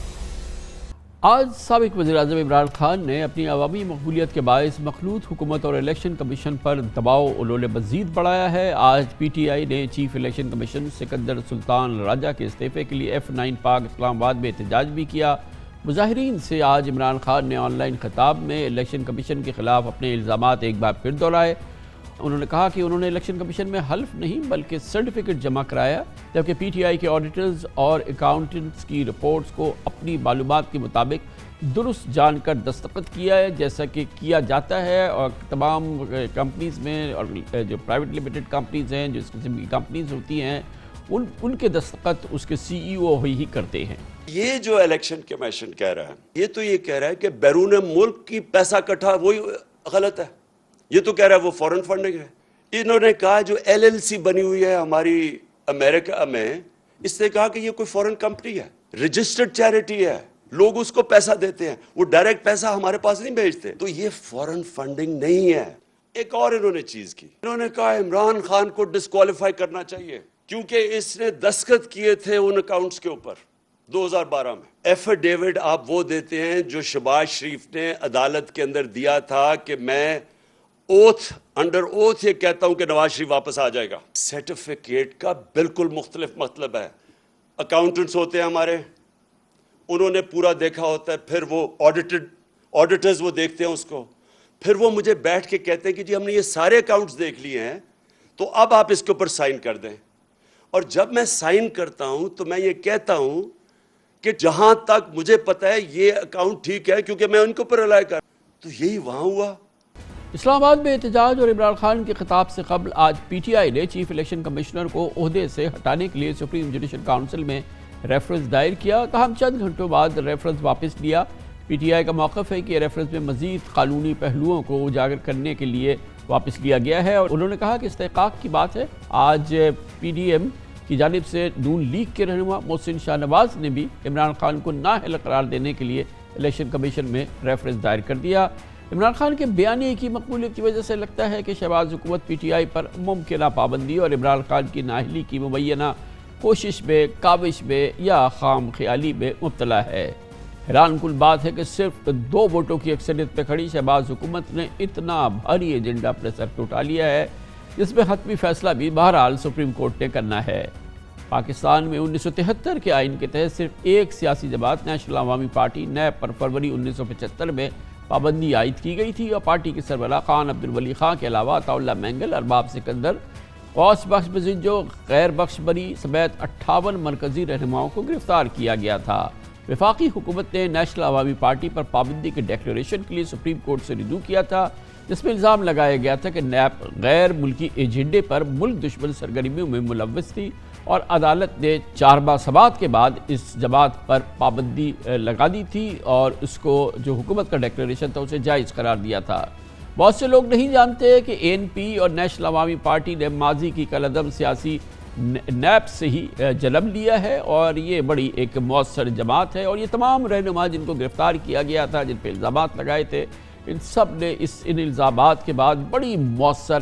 آج سابق وزیراعظم عمران خان نے اپنی عوامی مقبولیت کے باعث مخلوط حکومت اور الیکشن کمیشن پر دباؤ انہوں نے مزید بڑھایا ہے۔ آج PTI نے چیف الیکشن کمیشن سکندر سلطان راجہ کے استعفے کے لیے F9 پارک اسلام آباد میں احتجاج بھی کیا۔ مظاہرین سے آج عمران خان نے آن لائن خطاب میں الیکشن کمیشن کے خلاف اپنے الزامات ایک بار پھر دہرائے۔ انہوں نے کہا کہ انہوں نے الیکشن کمیشن میں حلف نہیں بلکہ سرٹیفکیٹ جمع کرایا، جبکہ PTI کے آڈیٹرز اور اکاؤنٹنٹس کی رپورٹس کو اپنی معلومات کے مطابق درست جان کر دستخط کیا ہے، جیسا کہ کیا جاتا ہے اور تمام کمپنیز میں، اور جو پرائیویٹ لمیٹڈ کمپنیز ہیں، جو اس قسم کی کمپنیز ہوتی ہیں، ان کے دستخط اس کے CEO ہی کرتے ہیں۔ یہ جو الیکشن کمیشن کہہ رہا ہے، یہ تو یہ کہہ رہا ہے کہ بیرون ملک کی پیسہ کٹھا وہی غلط ہے۔ یہ تو کہہ رہا ہے وہ فورن فنڈنگ ہے۔ انہوں نے کہا جو LLC بنی ہوئی ہے ہماری امریکہ میں، اس نے کہا کہ یہ کوئی فورن کمپنی ہے، رجسٹرڈ چیریٹی ہے، لوگ اس کو پیسہ دیتے ہیں، وہ ڈائریکٹ پیسہ ہمارے پاس نہیں بھیجتے، تو یہ فورن فنڈنگ نہیں ہے۔ ایک اور انہوں نے چیز کی، انہوں نے کہا عمران خان کو ڈسکوالیفائی کرنا چاہیے کیونکہ اس نے دستخط کیے تھے ان اکاؤنٹس کے اوپر 2012 میں۔ ایفیڈیوٹ آپ وہ دیتے ہیں جو شہباز شریف نے عدالت کے اندر دیا تھا کہ میں انڈر اوتھ یہ کہتا ہوں کہ نواز شریف واپس آ جائے گا۔ سرٹیفکیٹ کا بالکل مختلف مطلب ہے۔ اکاؤنٹنٹس ہوتے ہیں ہمارے، انہوں نے پورا دیکھا ہوتا ہے، پھر وہ آڈیٹرز وہ دیکھتے ہیں اس کو، پھر وہ مجھے بیٹھ کے کہتے ہیں کہ جی ہم نے یہ سارے اکاؤنٹس دیکھ لیے ہیں، تو اب آپ اس کے اوپر سائن کر دیں۔ اور جب میں سائن کرتا ہوں تو میں یہ کہتا ہوں کہ جہاں تک مجھے پتہ ہے یہ اکاؤنٹ ٹھیک ہے کیونکہ میں ان کے اوپر رلائی کر، تو یہی وہاں ہوا۔ اسلام آباد میں احتجاج اور عمران خان کے خطاب سے قبل آج PTI نے چیف الیکشن کمشنر کو عہدے سے ہٹانے کے لیے سپریم جوڈیشل کونسل میں ریفرنس دائر کیا، تاہم چند گھنٹوں بعد ریفرنس واپس لیا۔ PTI کا موقف ہے کہ ریفرنس میں مزید قانونی پہلوؤں کو اجاگر کرنے کے لیے واپس لیا گیا ہے، اور انہوں نے کہا کہ استحقاق کی بات ہے۔ آج PDM کی جانب سے نون لیگ کے رہنما محسن شاہ نواز نے بھی عمران خان کو نااہل قرار دینے کے لیے الیکشن کمیشن میں ریفرنس دائر کر دیا۔ عمران خان کے بیانیے کی مقبولیت کی وجہ سے لگتا ہے کہ شہباز حکومت PTI پر ممکنہ پابندی اور عمران خان کی نااہلی کی مبینہ کوشش میں، کاوش میں یا خام خیالی میں مبتلا ہے۔ حیران کن بات ہے کہ صرف 2 ووٹوں کی اکثریت پہ کھڑی شہباز حکومت نے اتنا بھاری ایجنڈا اپنے سر پہ اٹھا لیا ہے، جس میں حتمی فیصلہ بھی بہرحال سپریم کورٹ نے کرنا ہے۔ پاکستان میں 1973 کے آئین کے تحت صرف ایک سیاسی جماعت نیشنل عوامی پارٹی نیب پر فروری 1975 میں پابندی عائد کی گئی تھی، اور پارٹی کے سربراہ خان عبدالولی خان کے علاوہ عطا اللہ مینگل، ارباب سکندر، غوث بخش بزنجو، غیر بخش بری سمیت 58 مرکزی رہنماؤں کو گرفتار کیا گیا تھا۔ وفاقی حکومت نے نیشنل عوامی پارٹی پر پابندی کے ڈیکلیریشن کے لیے سپریم کورٹ سے رجوع کیا تھا، جس میں الزام لگایا گیا تھا کہ نیب غیر ملکی ایجنڈے پر ملک دشمن سرگرمیوں میں ملوث تھی، اور عدالت نے 4 ماہ سماعت کے بعد اس جماعت پر پابندی لگا دی تھی، اور اس کو جو حکومت کا ڈیکلیریشن تھا اسے جائز قرار دیا تھا۔ بہت سے لوگ نہیں جانتے کہ ANP اور نیشنل عوامی پارٹی نے ماضی کی کالعدم سیاسی نیب سے ہی جنم لیا ہے، اور یہ بڑی ایک مؤثر جماعت ہے، اور یہ تمام رہنما جن کو گرفتار کیا گیا تھا، جن پہ الزامات لگائے تھے، ان سب نے ان الزامات کے بعد بڑی مؤثر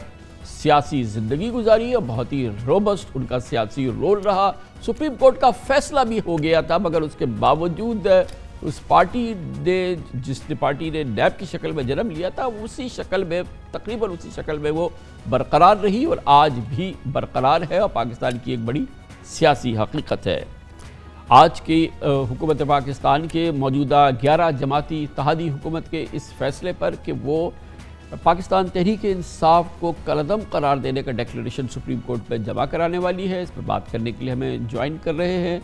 سیاسی زندگی گزاری ہے، بہت ہی روبسٹ ان کا سیاسی رول رہا۔ سپریم کورٹ کا فیصلہ بھی ہو گیا تھا، مگر اس کے باوجود اس پارٹی نے جس پارٹی نے نیب کی شکل میں جنم لیا تھا، اسی شکل میں تقریباً اسی شکل میں وہ برقرار رہی، اور آج بھی برقرار ہے، اور پاکستان کی ایک بڑی سیاسی حقیقت ہے۔ آج کی حکومت پاکستان کے موجودہ 11 جماعتی اتحادی حکومت کے اس فیصلے پر کہ وہ پاکستان تحریک انصاف کو کالعدم قرار دینے کا ڈیکلیریشن سپریم کورٹ میں جمع کرانے والی ہے، اس پر بات کرنے کے لیے ہمیں جوائن کر رہے ہیں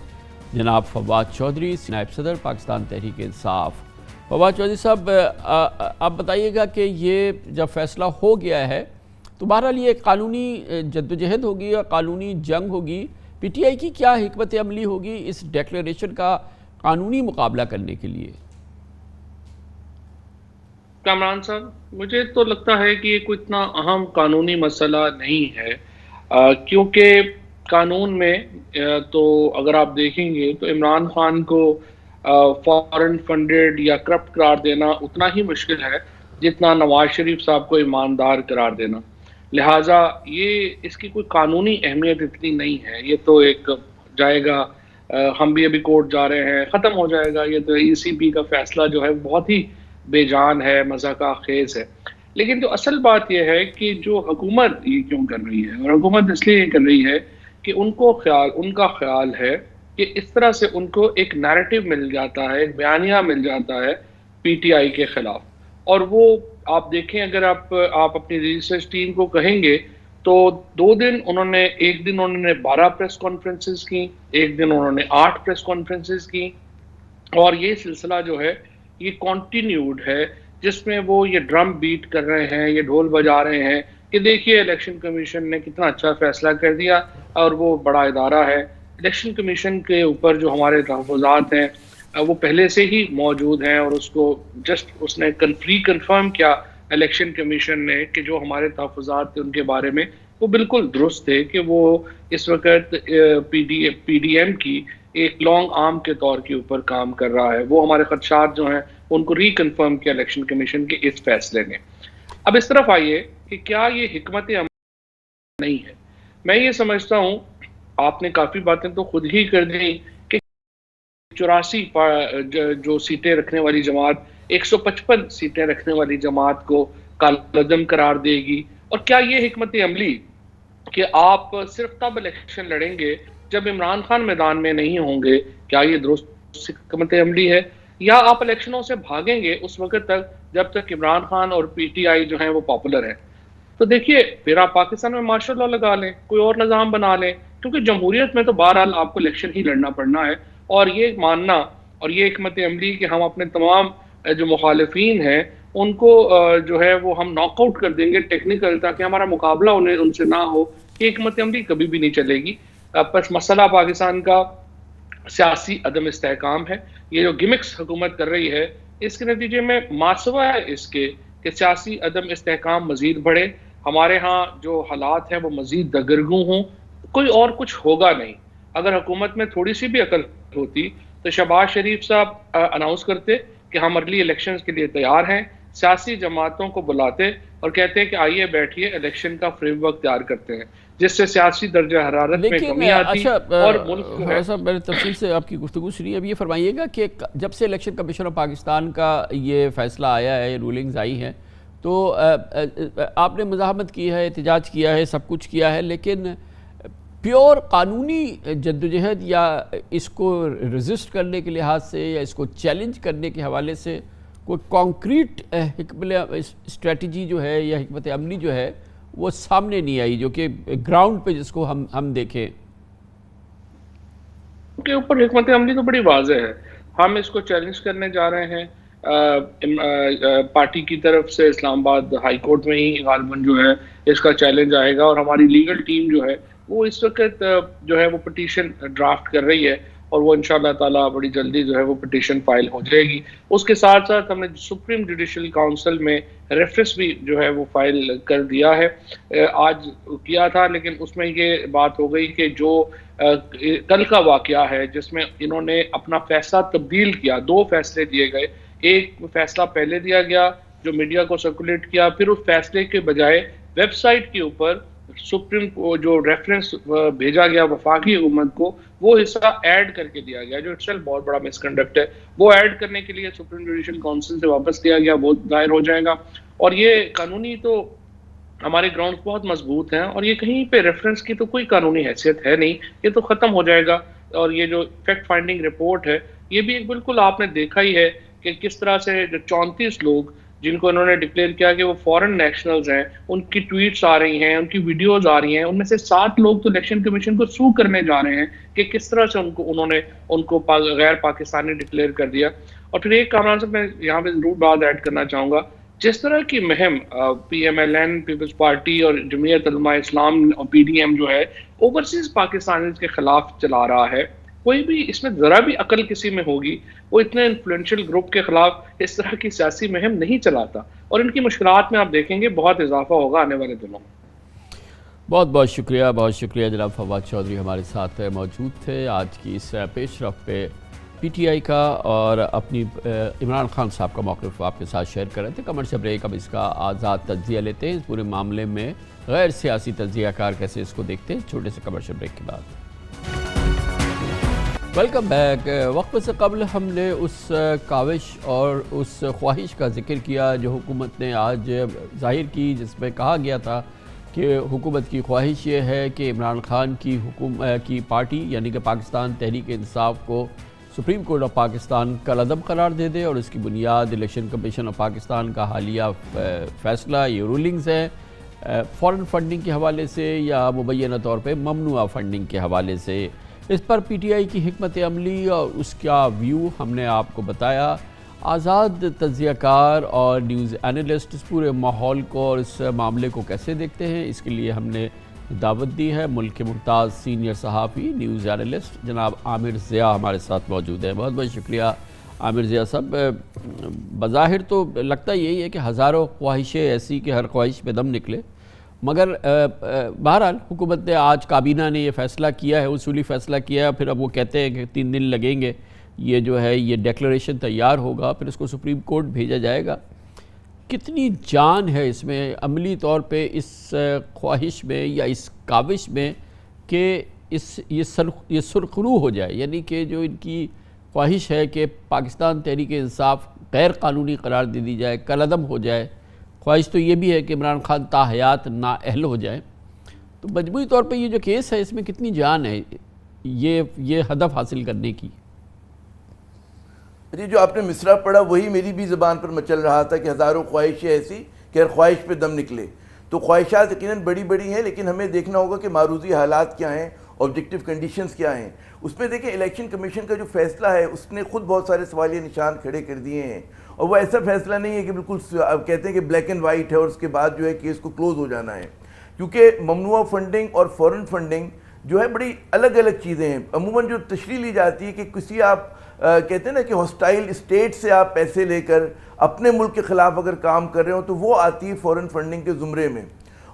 جناب فواد چودھری، نائب صدر پاکستان تحریک انصاف۔ فواد چودھری صاحب، آپ بتائیے گا کہ یہ جب فیصلہ ہو گیا ہے تو بہرحال یہ قانونی جدوجہد ہوگی اور قانونی جنگ ہوگی، پی ٹی آئی کی کیا حکمت عملی ہوگی اس ڈیکلیریشن کا قانونی مقابلہ کرنے کے لیے؟ کامران صاحب، مجھے تو لگتا ہے کہ یہ کوئی اتنا اہم قانونی مسئلہ نہیں ہے، کیونکہ قانون میں تو اگر آپ دیکھیں گے تو عمران خان کو فارن فنڈڈ یا کرپٹ قرار دینا اتنا ہی مشکل ہے جتنا نواز شریف صاحب کو ایماندار قرار دینا، لہٰذا یہ اس کی کوئی قانونی اہمیت اتنی نہیں ہے۔ یہ تو ایک جائے گا، ہم بھی ابھی کورٹ جا رہے ہیں، ختم ہو جائے گا۔ یہ تو ای سی پی کا فیصلہ جو ہے بہت ہی بے جان ہے، مذاقہ خیز ہے۔ لیکن جو اصل بات یہ ہے کہ جو حکومت یہ کیوں کر رہی ہے، اور حکومت اس لیے یہ کر رہی ہے کہ ان کا خیال ہے کہ اس طرح سے ان کو ایک نیریٹو مل جاتا ہے، ایک بیانیہ مل جاتا ہے پی ٹی آئی کے خلاف، اور وہ آپ دیکھیں، اگر آپ اپنی ریسرچ ٹیم کو کہیں گے تو ایک دن انہوں نے 12 پریس کانفرنسز کی، ایک دن انہوں نے 8 پریس کانفرنسز کی، اور یہ سلسلہ جو ہے یہ کنٹینیوڈ ہے، جس میں وہ یہ ڈرم بیٹ کر رہے ہیں، یہ ڈھول بجا رہے ہیں کہ دیکھیے الیکشن کمیشن نے کتنا اچھا فیصلہ کر دیا، اور وہ بڑا ادارہ ہے۔ الیکشن کمیشن کے اوپر جو ہمارے تحفظات ہیں وہ پہلے سے ہی موجود ہیں، اور اس نے کنفرم کیا الیکشن کمیشن نے کہ جو ہمارے تحفظات تھے ان کے بارے میں وہ بالکل درست تھے، کہ وہ اس وقت پی ڈی ایم کی ایک لانگ آرم کے طور کے اوپر کام کر رہا ہے۔ وہ ہمارے خدشات جو ہیں ان کو ری کنفرم کیا الیکشن کمیشن کے اس فیصلے نے۔ اب اس طرف آئیے کہ کیا یہ حکمت عملی نہیں ہے؟ میں یہ سمجھتا ہوں، آپ نے کافی باتیں تو خود ہی کر دیں کہ 84 جو سیٹیں رکھنے والی جماعت 155 سیٹیں رکھنے والی جماعت کو کالعدم قرار دے گی، اور کیا یہ حکمت عملی کہ آپ صرف تب الیکشن لڑیں گے جب عمران خان میدان میں نہیں ہوں گے، کیا یہ درست حکمت عملی ہے؟ یا آپ الیکشنوں سے بھاگیں گے اس وقت تک جب تک عمران خان اور پی ٹی آئی جو ہیں وہ پاپولر ہیں؟ تو دیکھیے، پھر آپ پاکستان میں مارشل لا لگا لیں، کوئی اور نظام بنا لیں، کیونکہ جمہوریت میں تو بہرحال آپ کو الیکشن ہی لڑنا پڑنا ہے، اور یہ ماننا اور یہ حکمت عملی کہ ہم اپنے تمام جو مخالفین ہیں ان کو جو ہے وہ ہم ناک آؤٹ کر دیں گے ٹیکنیکل، تاکہ ہمارا مقابلہ ان سے نہ ہو، یہ حکمت عملی کبھی بھی نہیں چلے گی۔ بس مسئلہ پاکستان کا سیاسی عدم استحکام ہے۔ یہ جو گمکس حکومت کر رہی ہے، اس کے نتیجے میں ماسوا ہے اس کے کہ سیاسی عدم استحکام مزید بڑھے، ہمارے ہاں جو حالات ہیں وہ مزید دگرگوں ہوں، کوئی اور کچھ ہوگا نہیں۔ اگر حکومت میں تھوڑی سی بھی عقل ہوتی تو شہباز شریف صاحب اناؤنس کرتے کہ ہم ارلی الیکشنز کے لیے تیار ہیں، سیاسی جماعتوں کو بلاتے اور کہتے ہیں کہ آئیے بیٹھیے الیکشن کا فریم ورک تیار کرتے ہیں، جس سے سیاسی درجہ حرارت میں کمی آتی اور ملک جو ہے۔ صاحب، میں نے تفصیل سے آپ کی گفتگو سنی، اب یہ فرمائیے گا کہ جب سے الیکشن کمیشن آف پاکستان کا یہ فیصلہ آیا ہے، رولنگز آئی ہیں، تو آپ نے مزاحمت کی ہے، احتجاج کیا ہے، سب کچھ کیا ہے، لیکن پیور قانونی جدوجہد یا اس کو ریزسٹ کرنے کے لحاظ سے یا اس کو چیلنج کرنے کے حوالے سے کوئی کانکریٹ اسٹریٹجی جو ہے یا حکمت عملی جو ہے وہ سامنے نہیں آئی، جو کہ گراؤنڈ پہ جس کو ہم دیکھیں کے اوپر حکمت عملی تو بڑی واضح ہے۔ ہم اس کو چیلنج کرنے جا رہے ہیں پارٹی کی طرف سے، اسلام آباد ہائی کورٹ میں ہی غالباً جو ہے اس کا چیلنج آئے گا، اور ہماری لیگل ٹیم جو ہے وہ اس وقت جو ہے وہ پٹیشن ڈرافٹ کر رہی ہے، اور وہ انشاءاللہ تعالیٰ بڑی جلدی جو ہے وہ پٹیشن فائل ہو جائے گی. اس کے ساتھ ساتھ ہم نے سپریم جوڈیشل کاؤنسل میں ریفرنس بھی جو ہے وہ فائل کر دیا ہے, آج کیا تھا, لیکن اس میں یہ بات ہو گئی کہ جو کل کا واقعہ ہے جس میں انہوں نے اپنا فیصلہ تبدیل کیا, 2 فیصلے دیے گئے. ایک فیصلہ پہلے دیا گیا جو میڈیا کو سرکولیٹ کیا, پھر اس فیصلے کے بجائے ویب سائٹ کے اوپر سپریم کو جو ریفرنس بھیجا گیا وفاقی حکومت کو, وہ حصہ ایڈ کر کے دیا گیا, جو اٹسیلف بہت بڑا مس کنڈکٹ ہے. وہ ایڈ کرنے کے لیے سپریم جوڈیشل کاؤنسل سے واپس لیا گیا, وہ دائر ہو جائے گا. اور یہ قانونی تو ہمارے گراؤنڈ بہت مضبوط ہیں, اور یہ کہیں پہ ریفرنس کی تو کوئی قانونی حیثیت ہے نہیں, یہ تو ختم ہو جائے گا. اور یہ جو فیکٹ فائنڈنگ رپورٹ ہے یہ بھی بالکل آپ نے دیکھا ہی ہے کہ کس طرح سے جو 34 لوگ جن کو انہوں نے ڈکلیئر کیا کہ وہ فورن نیشنلز ہیں, ان کی ٹویٹس آ رہی ہیں, ان کی ویڈیوز آ رہی ہیں, ان میں سے 7 لوگ تو الیکشن کمیشن کو سو کرنے جا رہے ہیں کہ کس طرح سے انہوں نے ان کو غیر پاکستانی ڈکلیئر کر دیا. اور پھر ایک کامران صاحب میں یہاں پہ ضرور بات ایڈ کرنا چاہوں گا, جس طرح کی مہم P M L N, Peoples Party اور جمعیت علماء اسلام اور پی ڈی ایم جو ہے اوورسیز پاکستانیز کے خلاف چلا رہا ہے, کوئی بھی اس میں ذرا بھی عقل کسی میں ہوگی وہ اتنے انفلوئنشل گروپ کے خلاف اس طرح کی سیاسی مہم نہیں چلاتا, اور ان کی مشکلات میں آپ دیکھیں گے بہت اضافہ ہوگا آنے والے دنوں میں. بہت بہت شکریہ جناب فواد چودھری ہمارے ساتھ موجود تھے آج کی اس پیش رفت پہ پی ٹی آئی کا, اور اپنی عمران خان صاحب کا موقف آپ کے ساتھ شیئر کر رہے تھے. کمرشل بریک, اب اس کا آزاد تجزیہ لیتے ہیں, اس پورے معاملے میں غیر سیاسی تجزیہ کار کیسے اس کو دیکھتے ہیں, چھوٹے سے کمرشل بریک کے بعد. Welcome back. وقت سے قبل ہم نے اس کاوش اور اس خواہش کا ذکر کیا جو حکومت نے آج ظاہر کی, جس میں کہا گیا تھا کہ حکومت کی خواہش یہ ہے کہ عمران خان کی پارٹی یعنی کہ پاکستان تحریک انصاف کو سپریم کورٹ آف پاکستان کالعدم قرار دے دے, اور اس کی بنیاد الیکشن کمیشن آف پاکستان کا حالیہ فیصلہ, یہ رولنگز ہیں فورن فنڈنگ کے حوالے سے یا مبینہ طور پہ ممنوعہ فنڈنگ کے حوالے سے. اس پر پی ٹی آئی کی حکمت عملی اور اس کا ویو ہم نے آپ کو بتایا. آزاد تجزیہ کار اور نیوز اینالسٹ اس پورے ماحول کو اور اس معاملے کو کیسے دیکھتے ہیں, اس کے لیے ہم نے دعوت دی ہے. ملک کے ممتاز سینئر صحافی نیوز اینالسٹ جناب عامر ضیاء ہمارے ساتھ موجود ہیں. بہت بہت شکریہ عامر ضیاء صاحب. بظاہر تو لگتا یہی ہے کہ ہزاروں خواہشیں ایسی کہ ہر خواہش پہ دم نکلے, مگر بہرحال حکومت نے آج کابینہ نے یہ فیصلہ کیا ہے, اصولی فیصلہ کیا ہے. پھر اب وہ کہتے ہیں کہ 3 دن لگیں گے, یہ جو ہے یہ ڈیکلریشن تیار ہوگا, پھر اس کو سپریم کورٹ بھیجا جائے گا. کتنی جان ہے اس میں عملی طور پہ اس خواہش میں یا اس کاوش میں کہ یہ سرخرو ہو جائے, یعنی کہ جو ان کی خواہش ہے کہ پاکستان تحریک انصاف غیر قانونی قرار دے دی جائے, کالعدم ہو جائے. خواہش تو یہ بھی ہے کہ عمران خان تاحیات نااہل ہو جائیں. تو مجموعی طور پہ یہ جو کیس ہے اس میں کتنی جان ہے یہ ہدف حاصل کرنے کی؟ جی جو آپ نے مصرع پڑھا وہی میری بھی زبان پر مچل رہا تھا کہ ہزاروں خواہشیں ایسی کہ ہر خواہش پہ دم نکلے. تو خواہشات یقیناً بڑی بڑی ہیں, لیکن ہمیں دیکھنا ہوگا کہ معروضی حالات کیا ہیں, آبجیکٹیو کنڈیشنز کیا ہیں. اس میں دیکھیں الیکشن کمیشن کا جو فیصلہ ہے اس نے خود بہت سارے سوالیہ نشان کھڑے کر دیے ہیں, اور وہ ایسا فیصلہ نہیں ہے کہ بالکل کہتے ہیں کہ بلیک اینڈ وائٹ ہے اور اس کے بعد جو ہے کیس کو کلوز ہو جانا ہے. کیونکہ ممنوعہ فنڈنگ اور فورن فنڈنگ جو ہے بڑی الگ الگ چیزیں ہیں. عموماً جو تشریح لی جاتی ہے کہ کسی آپ کہتے ہیں نا کہ ہاسٹائل اسٹیٹ سے آپ پیسے لے کر اپنے ملک کے خلاف اگر کام کر رہے ہوں تو وہ آتی ہے فورن فنڈنگ کے زمرے میں.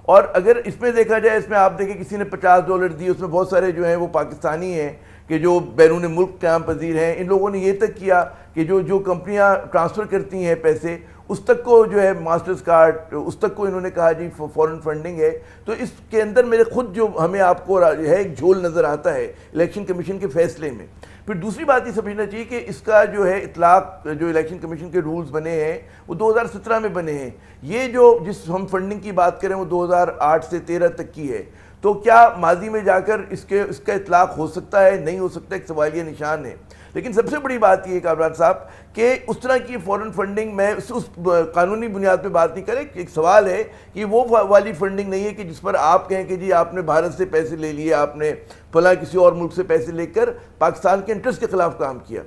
اور اگر اس میں دیکھا جائے, اس میں آپ دیکھیں کسی نے $50 دیے, اس میں بہت سارے جو ہیں وہ پاکستانی ہیں کہ جو بیرون ملک قیام پذیر ہیں. ان لوگوں نے یہ تک کیا کہ جو کمپنیاں ٹرانسفر کرتی ہیں پیسے اس تک کو جو ہے ماسٹرز کارڈ اس تک کو انہوں نے کہا جی فورن فنڈنگ ہے. تو اس کے اندر میرے خود جو ہمیں آپ کو ہے ایک جھول نظر آتا ہے الیکشن کمیشن کے فیصلے میں. پھر دوسری بات یہ سمجھنا چاہیے کہ اس کا جو ہے اطلاق جو الیکشن کمیشن کے رولز بنے ہیں وہ 2017 میں بنے ہیں. یہ جو جس ہم فنڈنگ کی بات کریں وہ 2008 سے 13 تک کی ہے. تو کیا ماضی میں جا کر اس کا اطلاق ہو سکتا ہے, نہیں ہو سکتا, ایک سوالیہ نشان ہے. لیکن سب سے بڑی بات یہ ہے کامران صاحب کہ اس طرح کی فورن فنڈنگ میں اس قانونی بنیاد پہ بات نہیں کرے. ایک سوال ہے کہ وہ والی فنڈنگ نہیں ہے کہ جس پر آپ کہیں کہ جی آپ نے بھارت سے پیسے لے لیے, آپ نے فلاں کسی اور ملک سے پیسے لے کر پاکستان کے انٹرسٹ کے خلاف کام کیا.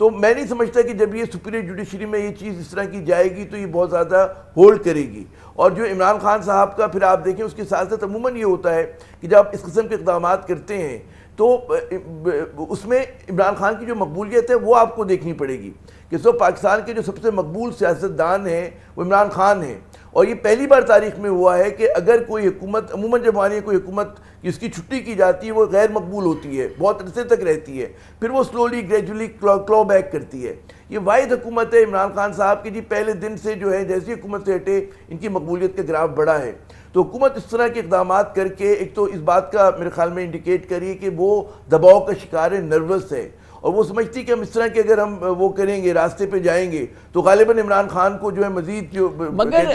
تو میں نہیں سمجھتا کہ جب یہ سپیریئر جوڈیشری میں یہ چیز اس طرح کی جائے گی تو یہ بہت زیادہ ہولڈ کرے گی. اور جو عمران خان صاحب کا پھر آپ دیکھیں اس کے ساتھ ساتھ عموماً یہ ہوتا ہے کہ جب آپ اس قسم کے اقدامات کرتے ہیں تو اس میں عمران خان کی جو مقبولیت ہے وہ آپ کو دیکھنی پڑے گی کہ پاکستان کے جو سب سے مقبول سیاستدان ہیں وہ عمران خان ہیں، اور یہ پہلی بار تاریخ میں ہوا ہے کہ اگر کوئی حکومت، عموماً جب ہماری کوئی حکومت جس کی چھٹی کی جاتی ہے وہ غیر مقبول ہوتی ہے، بہت عرصے تک رہتی ہے، پھر وہ سلولی گریجولی کلو بیک کرتی ہے. یہ واحد حکومت ہے عمران خان صاحب کی جی پہلے دن سے جو ہے جیسی حکومت سے ہٹے ان کی مقبولیت کا گراف بڑھا ہے. تو حکومت اس طرح کے اقدامات کر کے ایک تو اس بات کا میرے خیال میں انڈیکیٹ کری کہ وہ دباؤ کا شکار ہے، نروس ہے، اور وہ سمجھتی کہ ہم اس طرح کے اگر ہم وہ کریں گے، راستے پہ جائیں گے تو غالباً عمران خان کو جو ہے مزید جو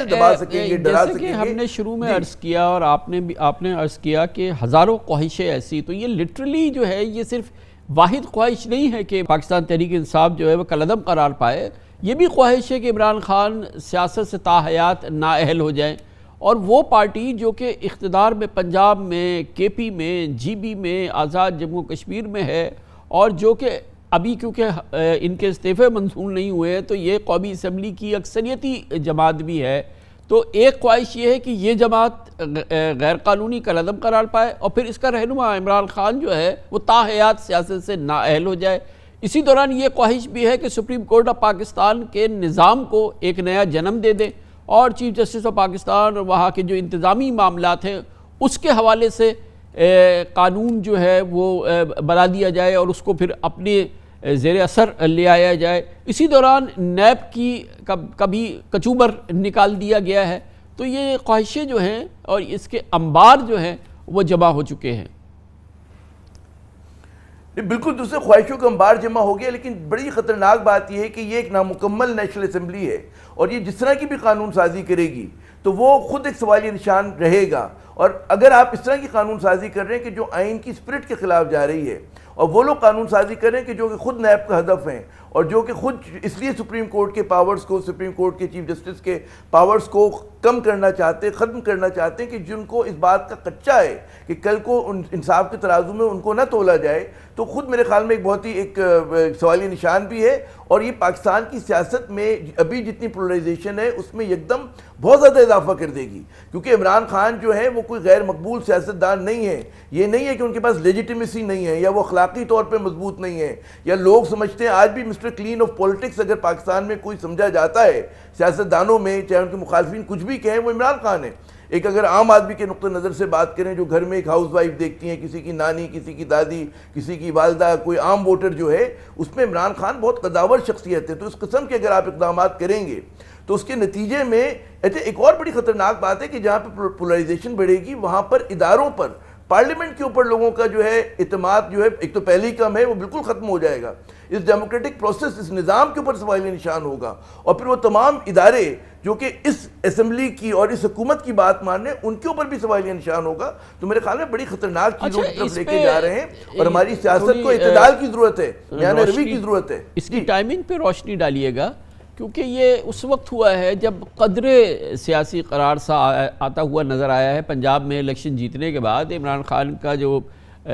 دبا سکیں گے، ڈرا سکیں گے. ہم نے شروع میں عرض کیا اور آپ نے عرض کیا کہ ہزاروں خواہشیں ایسی، تو یہ لٹرلی جو ہے یہ صرف واحد خواہش نہیں ہے کہ پاکستان تحریک انصاف جو ہے وہ کالعدم قرار پائے، یہ بھی خواہش ہے کہ عمران خان سیاست سے تاحیات نااہل ہو جائیں، اور وہ پارٹی جو کہ اقتدار میں پنجاب میں، کے پی میں، جی بی میں، آزاد جموں کشمیر میں ہے، اور جو کہ ابھی کیونکہ ان کے استعفے منظور نہیں ہوئے تو یہ قومی اسمبلی کی اکثریتی جماعت بھی ہے، تو ایک خواہش یہ ہے کہ یہ جماعت غیر قانونی کالعدم قرار پائے، اور پھر اس کا رہنما عمران خان جو ہے وہ تاحیات سیاست سے نااہل ہو جائے. اسی دوران یہ خواہش بھی ہے کہ سپریم کورٹ آف پاکستان کے نظام کو ایک نیا جنم دے دے، اور چیف جسٹس آف پاکستان اور وہاں کے جو انتظامی معاملات ہیں اس کے حوالے سے قانون جو ہے وہ بنا دیا جائے اور اس کو پھر اپنے زیر اثر لے آیا جائے. اسی دوران نیب کی کبھی کچوبر نکال دیا گیا ہے. تو یہ خواہشیں جو ہیں اور اس کے انبار جو ہیں وہ جمع ہو چکے ہیں. بالکل دوسرے خواہشوں کا انبار جمع ہو گیا، لیکن بڑی خطرناک بات یہ ہے کہ یہ ایک نامکمل نیشنل اسمبلی ہے، اور یہ جس طرح کی بھی قانون سازی کرے گی تو وہ خود ایک سوالیہ نشان رہے گا. اور اگر آپ اس طرح کی قانون سازی کر رہے ہیں کہ جو آئین کی اسپرٹ کے خلاف جا رہی ہے، اور وہ لوگ قانون سازی کر رہے ہیں کہ جو کہ خود نیب کا ہدف ہیں، اور جو کہ خود اس لیے سپریم کورٹ کے پاورز کو، سپریم کورٹ کے چیف جسٹس کے پاورز کو کم کرنا چاہتے ہیں، ختم کرنا چاہتے ہیں، کہ جن کو اس بات کا کچا ہے کہ کل کو انصاف کے ترازو میں ان کو نہ تولا جائے، تو خود میرے خیال میں ایک بہت ہی ایک سوالی نشان بھی ہے. اور یہ پاکستان کی سیاست میں ابھی جتنی پولرائزیشن ہے اس میں یکدم بہت زیادہ اضافہ کر دے گی، کیونکہ عمران خان جو ہے وہ کوئی غیر مقبول سیاستدان نہیں ہے. یہ نہیں ہے کہ ان کے پاس لیجیٹیمیسی نہیں ہے، یا وہ اخلاقی طور پہ مضبوط نہیں ہے، یا لوگ سمجھتے ہیں آج بھی مسٹر کلین آف پولیٹکس اگر پاکستان میں کوئی سمجھا جاتا ہے سیاستدانوں میں، چاہے ان کے مخالفین کچھ بھی کہیں، وہ عمران خان ہے. ایک اگر عام آدمی کے نقطہ نظر سے بات کریں جو گھر میں ایک ہاؤس وائف دیکھتی ہیں، کسی کی نانی، کسی کی دادی، کسی کی والدہ، کوئی عام ووٹر جو ہے، اس میں عمران خان بہت قداور شخصیت ہے. تو اس قسم کے اگر آپ اقدامات کریں گے تو اس کے نتیجے میں ایک اور بڑی خطرناک بات ہے کہ جہاں پہ پولرائزیشن بڑھے گی وہاں پر اداروں پر، پارلیمنٹ کے اوپر لوگوں کا جو ہے اعتماد جو ہے ایک تو پہلے ہی کم ہے، وہ بالکل ختم ہو جائے گا. اس ڈیموکریٹک پروسیس، اس نظام کے اوپر سوالیہ نشان ہوگا، اور پھر وہ تمام ادارے جو کہ اس اسمبلی کی اور اس حکومت کی بات ماننے ان کے اوپر بھی سوالیہ نشان ہوگا. تو میرے خیال میں بڑی خطرناک چیزوں کی طرف لے کے جا رہے ہیں، اور ہماری سیاست کو اعتدال کی ضرورت ہے، میانہ روی کی ضرورت ہے. اس کی ٹائمنگ پہ روشنی ڈالیے گا، کیونکہ یہ اس وقت ہوا ہے جب قدرے سیاسی قرار سا آتا ہوا نظر آیا ہے. پنجاب میں الیکشن جیتنے کے بعد عمران خان کا جو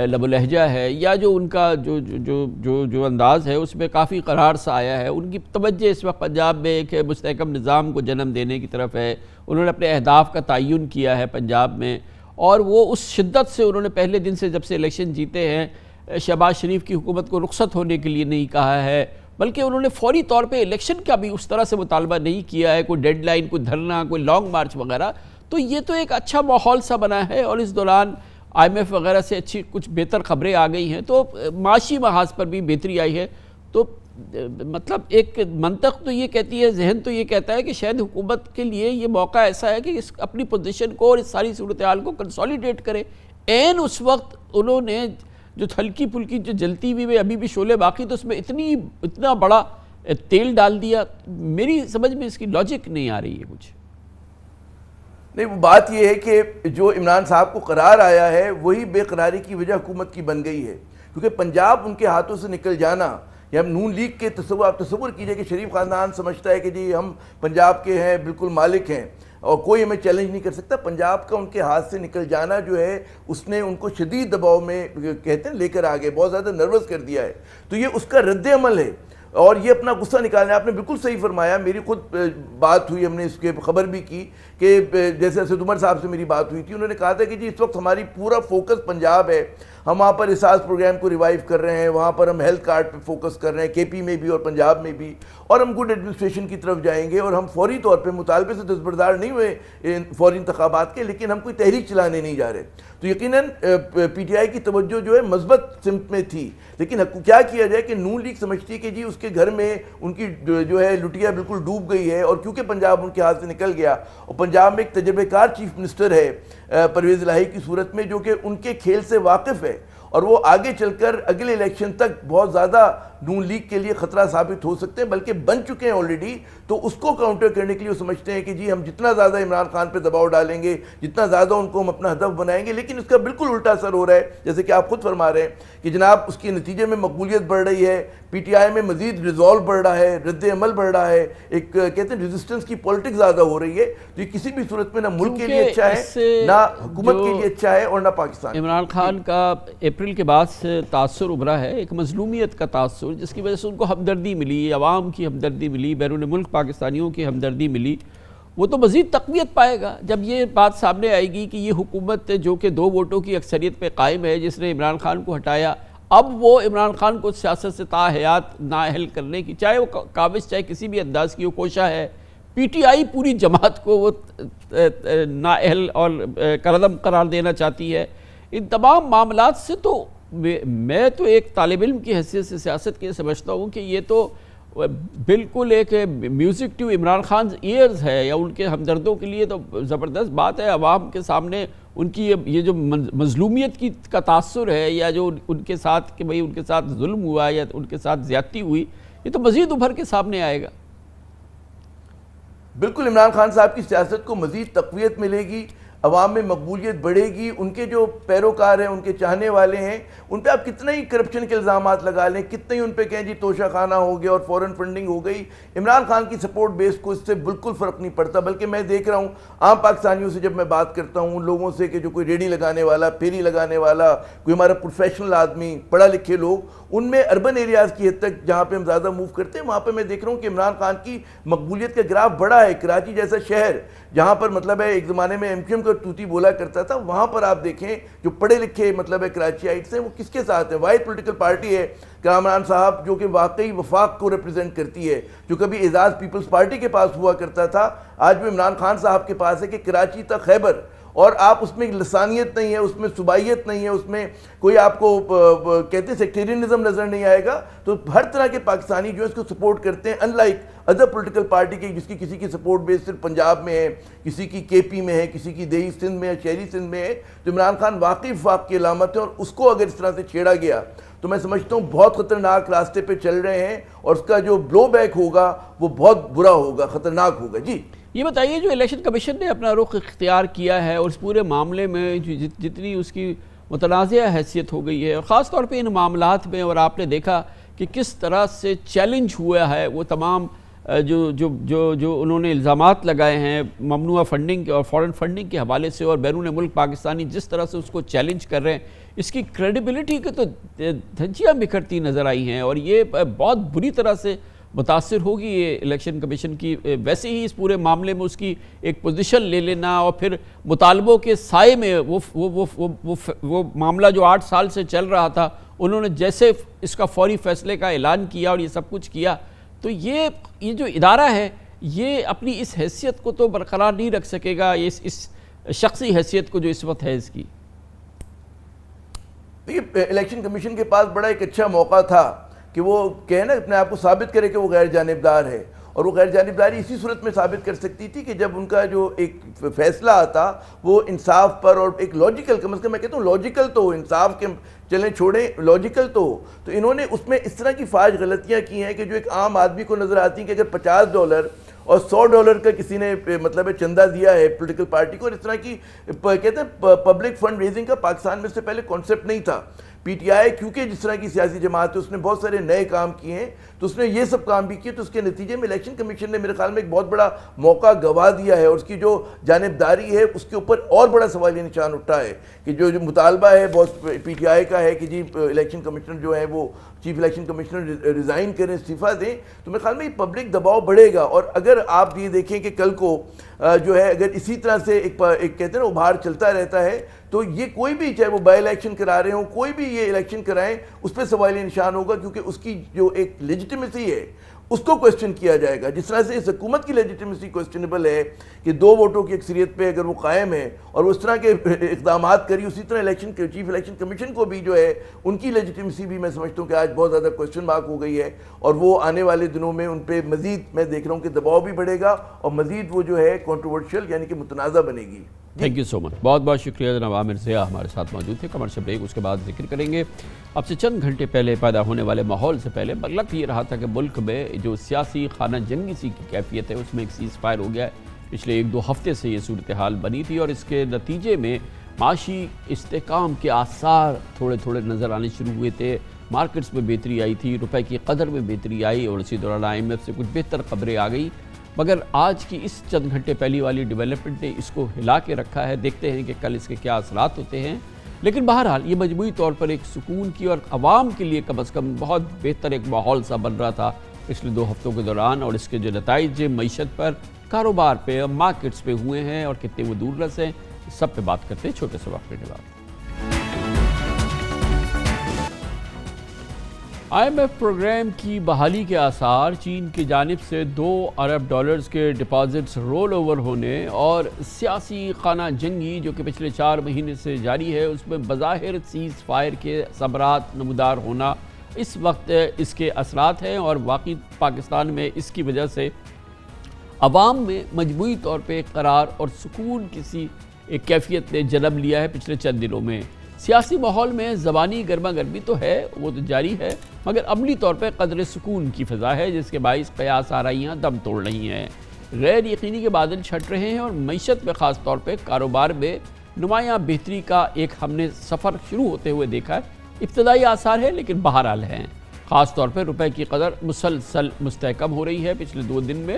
لب و لہجہ ہے، یا جو ان کا جو انداز ہے، اس میں کافی قرار سا آیا ہے. ان کی توجہ اس وقت پنجاب میں ایک مستحکم نظام کو جنم دینے کی طرف ہے. انہوں نے اپنے اہداف کا تعین کیا ہے پنجاب میں، اور وہ اس شدت سے انہوں نے پہلے دن سے جب سے الیکشن جیتے ہیں شہباز شریف کی حکومت کو رخصت ہونے کے لیے نہیں کہا ہے، بلکہ انہوں نے فوری طور پہ الیکشن کا بھی اس طرح سے مطالبہ نہیں کیا ہے، کوئی ڈیڈ لائن، کوئی دھرنا، کوئی لانگ مارچ وغیرہ. تو یہ تو ایک اچھا ماحول سا بنا ہے، اور اس دوران آئی ایم ایف وغیرہ سے اچھی کچھ بہتر خبریں آ گئی ہیں، تو معاشی محاذ پر بھی بہتری آئی ہے. تو مطلب ایک منطق تو یہ کہتی ہے، ذہن تو یہ کہتا ہے کہ شاید حکومت کے لیے یہ موقع ایسا ہے کہ اپنی پوزیشن کو اور اس ساری صورتحال کو کنسولیڈیٹ کرے. اس وقت انہوں نے جو ہلکی پھلکی جو جلتی ہوئی ابھی بھی شعلے باقی، تو اس میں اتنا بڑا تیل ڈال دیا. میری سمجھ میں اس کی لاجک نہیں آ رہی ہے کچھ. نہیں، وہ بات یہ ہے کہ جو عمران صاحب کو قرار آیا ہے وہی بے قراری کی وجہ حکومت کی بن گئی ہے، کیونکہ پنجاب ان کے ہاتھوں سے نکل جانا، یا نون لیگ کے آپ تصور کیجئے کہ شریف خاندان سمجھتا ہے کہ جی ہم پنجاب کے ہیں، بالکل مالک ہیں، اور کوئی ہمیں چیلنج نہیں کر سکتا. پنجاب کا ان کے ہاتھ سے نکل جانا جو ہے اس نے ان کو شدید دباؤ میں کہتے ہیں لے کر آگے، بہت زیادہ نروس کر دیا ہے. تو یہ اس کا رد عمل ہے، اور یہ اپنا غصہ نکالنا. آپ نے بالکل صحیح فرمایا، میری خود بات ہوئی، ہم نے اس کے خبر بھی کی کہ جیسے اسد عمر صاحب سے میری بات ہوئی تھی، انہوں نے کہا تھا کہ جی اس وقت ہماری پورا فوکس پنجاب ہے، ہم وہاں پر ریسرچ پروگرام کو ریوائیو کر رہے ہیں, وہاں پر ہم ہیلتھ کارڈ پہ فوکس کر رہے ہیں, کے پی میں بھی اور پنجاب میں بھی, اور ہم گڈ ایڈمنسٹریشن کی طرف جائیں گے. اور ہم فوری طور پہ مطالبے سے دستبردار نہیں ہوئے فوری انتخابات کے, لیکن ہم کوئی تحریک چلانے نہیں جا رہے. تو یقیناً پی ٹی آئی کی توجہ جو ہے مثبت سمت میں تھی, لیکن کیا کیا جائے کہ نون لیگ سمجھتی ہے کہ جی اس کے گھر میں ان کی جو ہے لٹیا بالکل ڈوب گئی ہے, اور کیونکہ پنجاب ان کے ہاتھ سے نکل گیا, اور پنجاب میں ایک تجربے کار چیف منسٹر ہے پرویز الہی کی صورت میں, جو کہ ان کے کھیل سے واقف ہے, اور وہ آگے چل کر اگلے الیکشن تک بہت زیادہ نون لیگ کے لیے خطرہ ثابت ہو سکتے ہیں, بلکہ بن چکے ہیں آلریڈی. تو اس کو کاؤنٹر کرنے کے لیے وہ سمجھتے ہیں کہ جی ہم جتنا زیادہ عمران خان پہ دباؤ ڈالیں گے, جتنا زیادہ ان کو ہم اپنا ہدف بنائیں گے, لیکن اس کا بالکل الٹا اثر ہو رہا ہے, جیسے کہ آپ خود فرما رہے ہیں کہ جناب اس کے نتیجے میں مقبولیت بڑھ رہی ہے, پی ٹی آئی میں مزید ریزالو بڑھ رہا ہے, رد عمل بڑھ رہا ہے, ایک کہتے ہیں ریزسٹنس کی پولیٹکس زیادہ ہو رہی ہے. تو یہ کسی بھی صورت میں نہ ملک کے لیے اچھا ہے, نہ حکومت کے لیے اچھا ہے, اور نہ پاکستان. عمران خان کا اپریل کے بعد سے تاثر ابھرا ہے, ایک مظلومیت کا تاثر, جس کی وجہ سے ان کو ہمدردی ملی, عوام کی ہمدردی ملی, بیرون ملک پاکستانیوں کی ہمدردی ملی. وہ تو مزید تقویت پائے گا جب یہ بات سامنے آئے گی کہ یہ حکومت جو کہ 2 ووٹوں کی اکثریت پہ قائم ہے, جس نے عمران خان کو ہٹایا, اب وہ عمران خان کو سیاست سے تاحیات نااہل کرنے کی, چاہے وہ کاوش چاہے کسی بھی انداز کی وہ کوشش ہے, پی ٹی آئی پوری جماعت کو وہ نااہل اور کردم قرار دینا چاہتی ہے. ان تمام معاملات سے تو میں تو ایک طالب علم کی حیثیت سے سیاست کے سمجھتا ہوں کہ یہ تو بالکل ایک music to Imran Khan ears ہے, یا ان کے ہمدردوں کے لیے تو زبردست بات ہے. عوام کے سامنے ان کی یہ جو مظلومیت کا تاثر ہے, یا جو ان کے ساتھ کہ بھئی ان کے ساتھ ظلم ہوا یا ان کے ساتھ زیادتی ہوئی, یہ تو مزید ابھر کے سامنے آئے گا. بالکل عمران خان صاحب کی سیاست کو مزید تقویت ملے گی, عوام میں مقبولیت بڑھے گی. ان کے جو پیروکار ہیں, ان کے چاہنے والے ہیں, ان پہ آپ کتنے ہی کرپشن کے الزامات لگا لیں, کتنے ہی ان پہ کہیں جی توشہ خانہ ہو گیا اور فورن فنڈنگ ہو گئی, عمران خان کی سپورٹ بیس کو اس سے بالکل فرق نہیں پڑتا. بلکہ میں دیکھ رہا ہوں عام پاکستانیوں سے جب میں بات کرتا ہوں, ان لوگوں سے کہ جو کوئی ریڑھی لگانے والا, پھیری لگانے والا, کوئی ہمارا پروفیشنل آدمی, پڑھا لکھے لوگ, ان میں اربن ایریاز کی حد تک جہاں پہ ہم زیادہ موو کرتے ہیں, وہاں پہ میں دیکھ رہا ہوں کہ عمران خان کی مقبولیت کا گراف بڑا ہے. کراچی جیسا شہر جہاں پر مطلب ہے ایک زمانے میں ایم کیو ایم کا توتی بولا کرتا تھا, وہاں پر آپ دیکھیں جو پڑھے لکھے مطلب ہے کراچی آئٹس ہیں, وہ کس کے ساتھ ہیں. واحد پولیٹیکل پارٹی ہے کامران صاحب, جو کہ واقعی وفاق کو ریپرزینٹ کرتی ہے, جو کبھی اعزاز پیپلز پارٹی کے پاس ہوا کرتا تھا, آج بھی عمران خان صاحب کے پاس ہے, کہ کراچی تک خیبر, اور آپ اس میں لسانیت نہیں ہے, اس میں صوبائیت نہیں ہے, اس میں کوئی آپ کو کہتے ہیں سیکٹیرینزم نظر نہیں آئے گا. تو ہر طرح کے پاکستانی جو ہے اس کو سپورٹ کرتے ہیں, in like other political party کی جس کی کسی کی سپورٹ بیس صرف پنجاب میں ہے, کسی کی کے پی میں ہے, کسی کی دیہی سندھ میں ہے, شہری سندھ میں ہے. تو عمران خان واقعی وفاق کی علامت ہے, اور اس کو اگر اس طرح سے چھیڑا گیا تو میں سمجھتا ہوں بہت خطرناک راستے پہ چل رہے ہیں, اور اس کا جو بلو بیک ہوگا وہ بہت برا ہوگا, خطرناک ہوگا. جی یہ بتائیے, جو الیکشن کمیشن نے اپنا رخ اختیار کیا ہے, اور اس پورے معاملے میں جتنی اس کی متنازعہ حیثیت ہو گئی ہے, اور خاص طور پہ ان معاملات میں, اور آپ نے دیکھا کہ کس طرح سے چیلنج ہوا ہے وہ تمام جو انہوں نے الزامات لگائے ہیں ممنوعہ فنڈنگ اور فورن فنڈنگ کے حوالے سے, اور بیرون ملک پاکستانی جس طرح سے اس کو چیلنج کر رہے ہیں, اس کی کریڈیبلٹی کے تو دھجیاں بکھرتی نظر آئی ہیں, اور یہ بہت بری طرح سے متاثر ہوگی یہ الیکشن کمیشن کی. ویسے ہی اس پورے معاملے میں اس کی ایک پوزیشن لے لینا, اور پھر مطالبوں کے سائے میں وہ معاملہ جو 8 سال سے چل رہا تھا, انہوں نے جیسے اس کا فوری فیصلے کا اعلان کیا اور یہ سب کچھ کیا, تو یہ جو ادارہ ہے یہ اپنی اس حیثیت کو تو برقرار نہیں رکھ سکے گا, اس شخصی حیثیت کو جو اس وقت ہے اس کی. دیکھیے الیکشن کمیشن کے پاس بڑا ایک اچھا موقع تھا کہ وہ کہے نا اپنے آپ کو ثابت کرے کہ وہ غیر جانبدار ہے, اور وہ غیر جانبداری اسی صورت میں ثابت کر سکتی تھی کہ جب ان کا جو ایک فیصلہ آتا وہ انصاف پر, اور ایک لاجیکل, کم از کم میں کہتا ہوں لاجیکل تو انصاف کے چلیں چھوڑیں, لاجیکل تو انہوں نے اس میں اس طرح کی فاش غلطیاں کی ہیں کہ جو ایک عام آدمی کو نظر آتی ہیں, کہ اگر $50 اور $100 کا کسی نے مطلب چندہ دیا ہے پولیٹیکل پارٹی کو, اور اس طرح کی کہتے ہیں پبلک فنڈ ریزنگ کا پاکستان میں اس سے پہلے کانسیپٹ نہیں تھا. پی ٹی آئی کیونکہ جس طرح کی سیاسی جماعت ہے اس نے بہت سارے نئے کام کیے ہیں, تو اس نے یہ سب کام بھی کیے, تو اس کے نتیجے میں الیکشن کمیشن نے میرے خیال میں ایک بہت بڑا موقع گوا دیا ہے, اور اس کی جو جانبداری ہے اس کے اوپر اور بڑا سوالیہ نشان اٹھا ہے کہ جو مطالبہ ہے بہت پی ٹی آئی کا ہے کہ جی الیکشن کمیشنر جو ہے وہ چیف الیکشن کمشنر ریزائن کریں، استعفیٰ دیں، تو میرے خیال میں یہ پبلک دباؤ بڑھے گا. اور اگر آپ یہ دیکھیں کہ کل کو جو ہے اگر اسی طرح سے ایک کہتے ہیں نا ابھار چلتا رہتا ہے تو یہ کوئی بھی چاہے وہ بائی الیکشن کرا رہے ہوں، کوئی بھی یہ الیکشن کرائیں، اس پہ سوالیہ نشان ہوگا، کیونکہ اس کی جو ایک لیجیٹیمیسی ہے اس کو کوسچن کیا جائے گا. جس طرح سے اس حکومت کی لیجیٹیمیسی کوسچنیبل ہے کہ 2 ووٹوں کی اکثریت پہ اگر وہ قائم ہے اور اس طرح کے اقدامات کری، اسی طرح چیف الیکشن کمیشن کو بھی جو ہے ان کی لیجیٹیمیسی بھی میں سمجھتا ہوں کہ آج بہت زیادہ کوسچن مارک ہو گئی ہے، اور وہ آنے والے دنوں میں ان پہ مزید میں دیکھ رہا ہوں کہ دباؤ بھی بڑھے گا اور مزید وہ جو ہے کنٹروورشل یعنی کہ متنازع بنے گی. تھینک یو سو مچ. بہت بہت شکریہ جناب عامر ضیاء ہمارے ساتھ موجود تھے. کمرشل بریک اس کے بعد ذکر کریں گے. اب سے چند گھنٹے پہلے پیدا ہونے والے ماحول سے پہلے لگ یہ رہا تھا کہ ملک میں جو سیاسی خانہ جنگی سی کی کیفیت ہے اس میں ایک سیز فائر ہو گیا ہے. پچھلے 1-2 ہفتے سے یہ صورتحال بنی تھی اور اس کے نتیجے میں معاشی استحکام کے آثار تھوڑے تھوڑے نظر آنے شروع ہوئے تھے. مارکیٹس میں بہتری آئی تھی، روپے کی قدر میں بہتری آئی اور اسی دوران IMF سے کچھ بہتر خبریں آ گئی. مگر آج کی اس چند گھنٹے پہلی والی ڈیولپمنٹ نے اس کو ہلا کے رکھا ہے. دیکھتے ہیں کہ کل اس کے کیا اثرات ہوتے ہیں. لیکن بہرحال یہ مجموعی طور پر ایک سکون کی اور عوام کے لیے کم از کم بہت بہتر ایک ماحول سا بن رہا تھا پچھلے 2 ہفتوں کے دوران، اور اس کے جو نتائج معیشت پر، کاروبار پہ، مارکیٹس پہ ہوئے ہیں اور کتنے وہ دور رس ہیں، سب پہ بات کرتے ہیں چھوٹے سے وقفے کے بعد. IMF پروگرام کی بحالی کے آثار، چین کی جانب سے $2 ارب کے ڈپازٹس رول اوور ہونے اور سیاسی خانہ جنگی جو کہ پچھلے 4 مہینے سے جاری ہے اس میں بظاہر سیز فائر کے ثمرات نمودار ہونا اس وقت اس کے اثرات ہیں. اور واقعی پاکستان میں اس کی وجہ سے عوام میں مجموعی طور پہ قرار اور سکون کسی ایک کیفیت نے جنم لیا ہے پچھلے چند دنوں میں. سیاسی ماحول میں زبانی گرما گرمی تو ہے، وہ تو جاری ہے، مگر عملی طور پہ قدر سکون کی فضا ہے جس کے باعث قیاس آرائیاں دم توڑ رہی ہیں. غیر یقینی کے بادل چھٹ رہے ہیں اور معیشت میں خاص طور پہ کاروبار میں نمایاں بہتری کا ایک ہم نے سفر شروع ہوتے ہوئے دیکھا ہے. ابتدائی آثار ہیں لیکن بہرحال ہیں. خاص طور پہ روپے کی قدر مسلسل مستحکم ہو رہی ہے. پچھلے 2 دن میں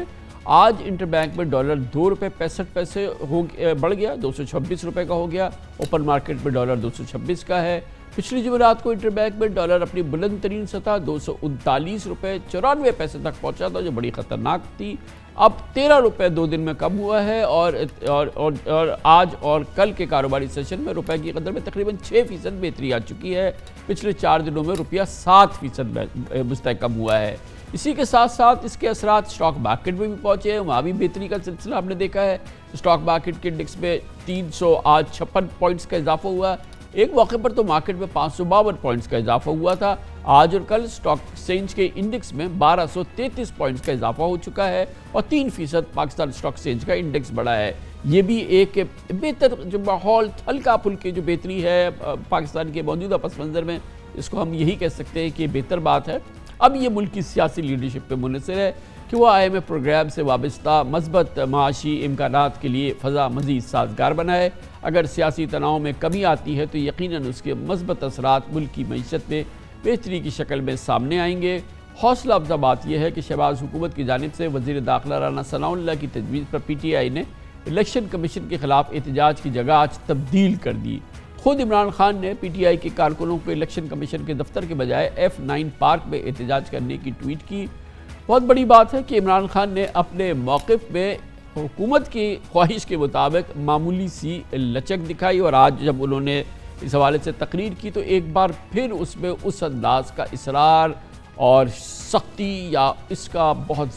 آج انٹر بینک میں ڈالر $2.65 بڑھ گیا، $226 کا ہو گیا. اوپن مارکیٹ میں ڈالر 226 کا ہے. پچھلی جمعرات کو انٹر بینک میں ڈالر اپنی بلند ترین سطح $239.94 تک پہنچا تھا جو بڑی خطرناک تھی. اب $13 2 دن میں کم ہوا ہے اور آج اور کل کے کاروباری سیشن میں روپے کی قدر میں تقریباً 6% بہتری آ چکی ہے. پچھلے 4 دنوں میں روپیہ 7% مستحکم ہوا ہے. اسی کے ساتھ ساتھ اس کے اثرات اسٹاک مارکیٹ میں بھی پہنچے ہیں. وہاں بھی بہتری کا سلسلہ ہم نے دیکھا ہے. اسٹاک مارکیٹ کے انڈیکس میں 356 پوائنٹس کا اضافہ ہوا. ایک موقع پر تو مارکیٹ میں 552 پوائنٹس کا اضافہ ہوا تھا. آج اور کل اسٹاک ایکسچینج کے انڈیکس میں 1233 پوائنٹس کا اضافہ ہو چکا ہے اور 3% پاکستان اسٹاک ایکسچینج کا انڈیکس بڑھا ہے. یہ بھی ایک بہتر جو ماحول ہلکا پھلکی جو بہتری ہے پاکستان کے موجودہ پس منظر میں، اس کو ہم یہی کہہ سکتے ہیں کہ بہتر بات ہے. اب یہ ملک کی سیاسی لیڈرشپ پہ منحصر ہے کہ وہ IMF پروگرام سے وابستہ مثبت معاشی امکانات کے لیے فضا مزید سازگار بنائے. اگر سیاسی تناؤ میں کمی آتی ہے تو یقیناً اس کے مثبت اثرات ملک کی معیشت میں بہتری کی شکل میں سامنے آئیں گے. حوصلہ افزا بات یہ ہے کہ شہباز حکومت کی جانب سے وزیر داخلہ رانا ثناء اللہ کی تجویز پر PTI نے الیکشن کمیشن کے خلاف احتجاج کی جگہ آج تبدیل کر دی. خود عمران خان نے PTI کے کارکنوں کو الیکشن کمیشن کے دفتر کے بجائے F9 پارک میں احتجاج کرنے کی ٹویٹ کی. بہت بڑی بات ہے کہ عمران خان نے اپنے موقف میں حکومت کی خواہش کے مطابق معمولی سی لچک دکھائی اور آج جب انہوں نے اس حوالے سے تقریر کی تو ایک بار پھر اس میں اس انداز کا اصرار اور سختی یا اس کا بہت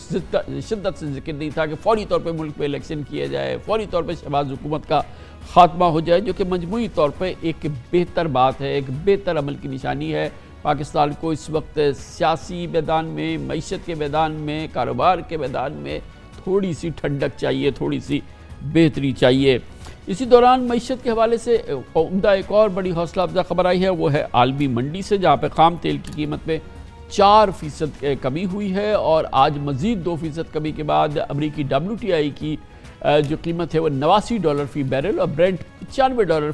شدت سے ذکر نہیں تھا کہ فوری طور پہ ملک میں الیکشن کیا جائے، فوری طور پہ شہباز حکومت کا خاتمہ ہو جائے، جو کہ مجموعی طور پہ ایک بہتر بات ہے، ایک بہتر عمل کی نشانی ہے. پاکستان کو اس وقت سیاسی میدان میں، معیشت کے میدان میں، کاروبار کے میدان میں تھوڑی سی ٹھنڈک چاہیے، تھوڑی سی بہتری چاہیے. اسی دوران معیشت کے حوالے سے عمدہ ایک اور بڑی حوصلہ افزا خبر آئی ہے، وہ ہے عالمی منڈی سے، جہاں پہ خام تیل کی قیمت میں 4% کمی ہوئی ہے اور آج مزید 2% کمی کے بعد امریکی WTI کی جو قیمت ہے وہ $89 فی بیرل اور برنٹ $95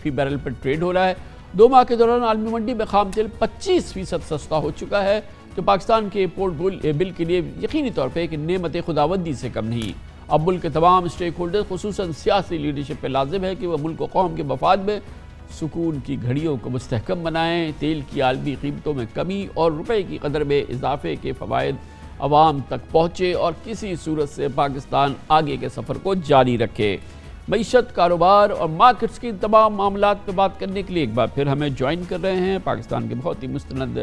فی بیرل پر ٹریڈ ہو رہا ہے. 2 ماہ کے دوران عالمی منڈی میں خام تیل 25% سستا ہو چکا ہے جو پاکستان کے ایئرپورٹ بل کے لیے یقینی طور پہ ایک نعمت خداوندی سے کم نہیں. اب ملک کے تمام اسٹیک ہولڈر خصوصاً سیاسی لیڈرشپ پہ لازم ہے کہ وہ ملک و قوم کے مفاد میں سکون کی گھڑیوں کو مستحکم بنائیں، تیل کی عالمی قیمتوں میں کمی اور روپے کی قدر میں اضافے کے فوائد عوام تک پہنچے اور کسی صورت سے پاکستان آگے کے سفر کو جاری رکھے۔ معیشت، کاروبار اور مارکیٹس کی تمام معاملات پہ بات کرنے کے لیے ایک بار پھر ہمیں جوائن کر رہے ہیں پاکستان کے بہت ہی مستند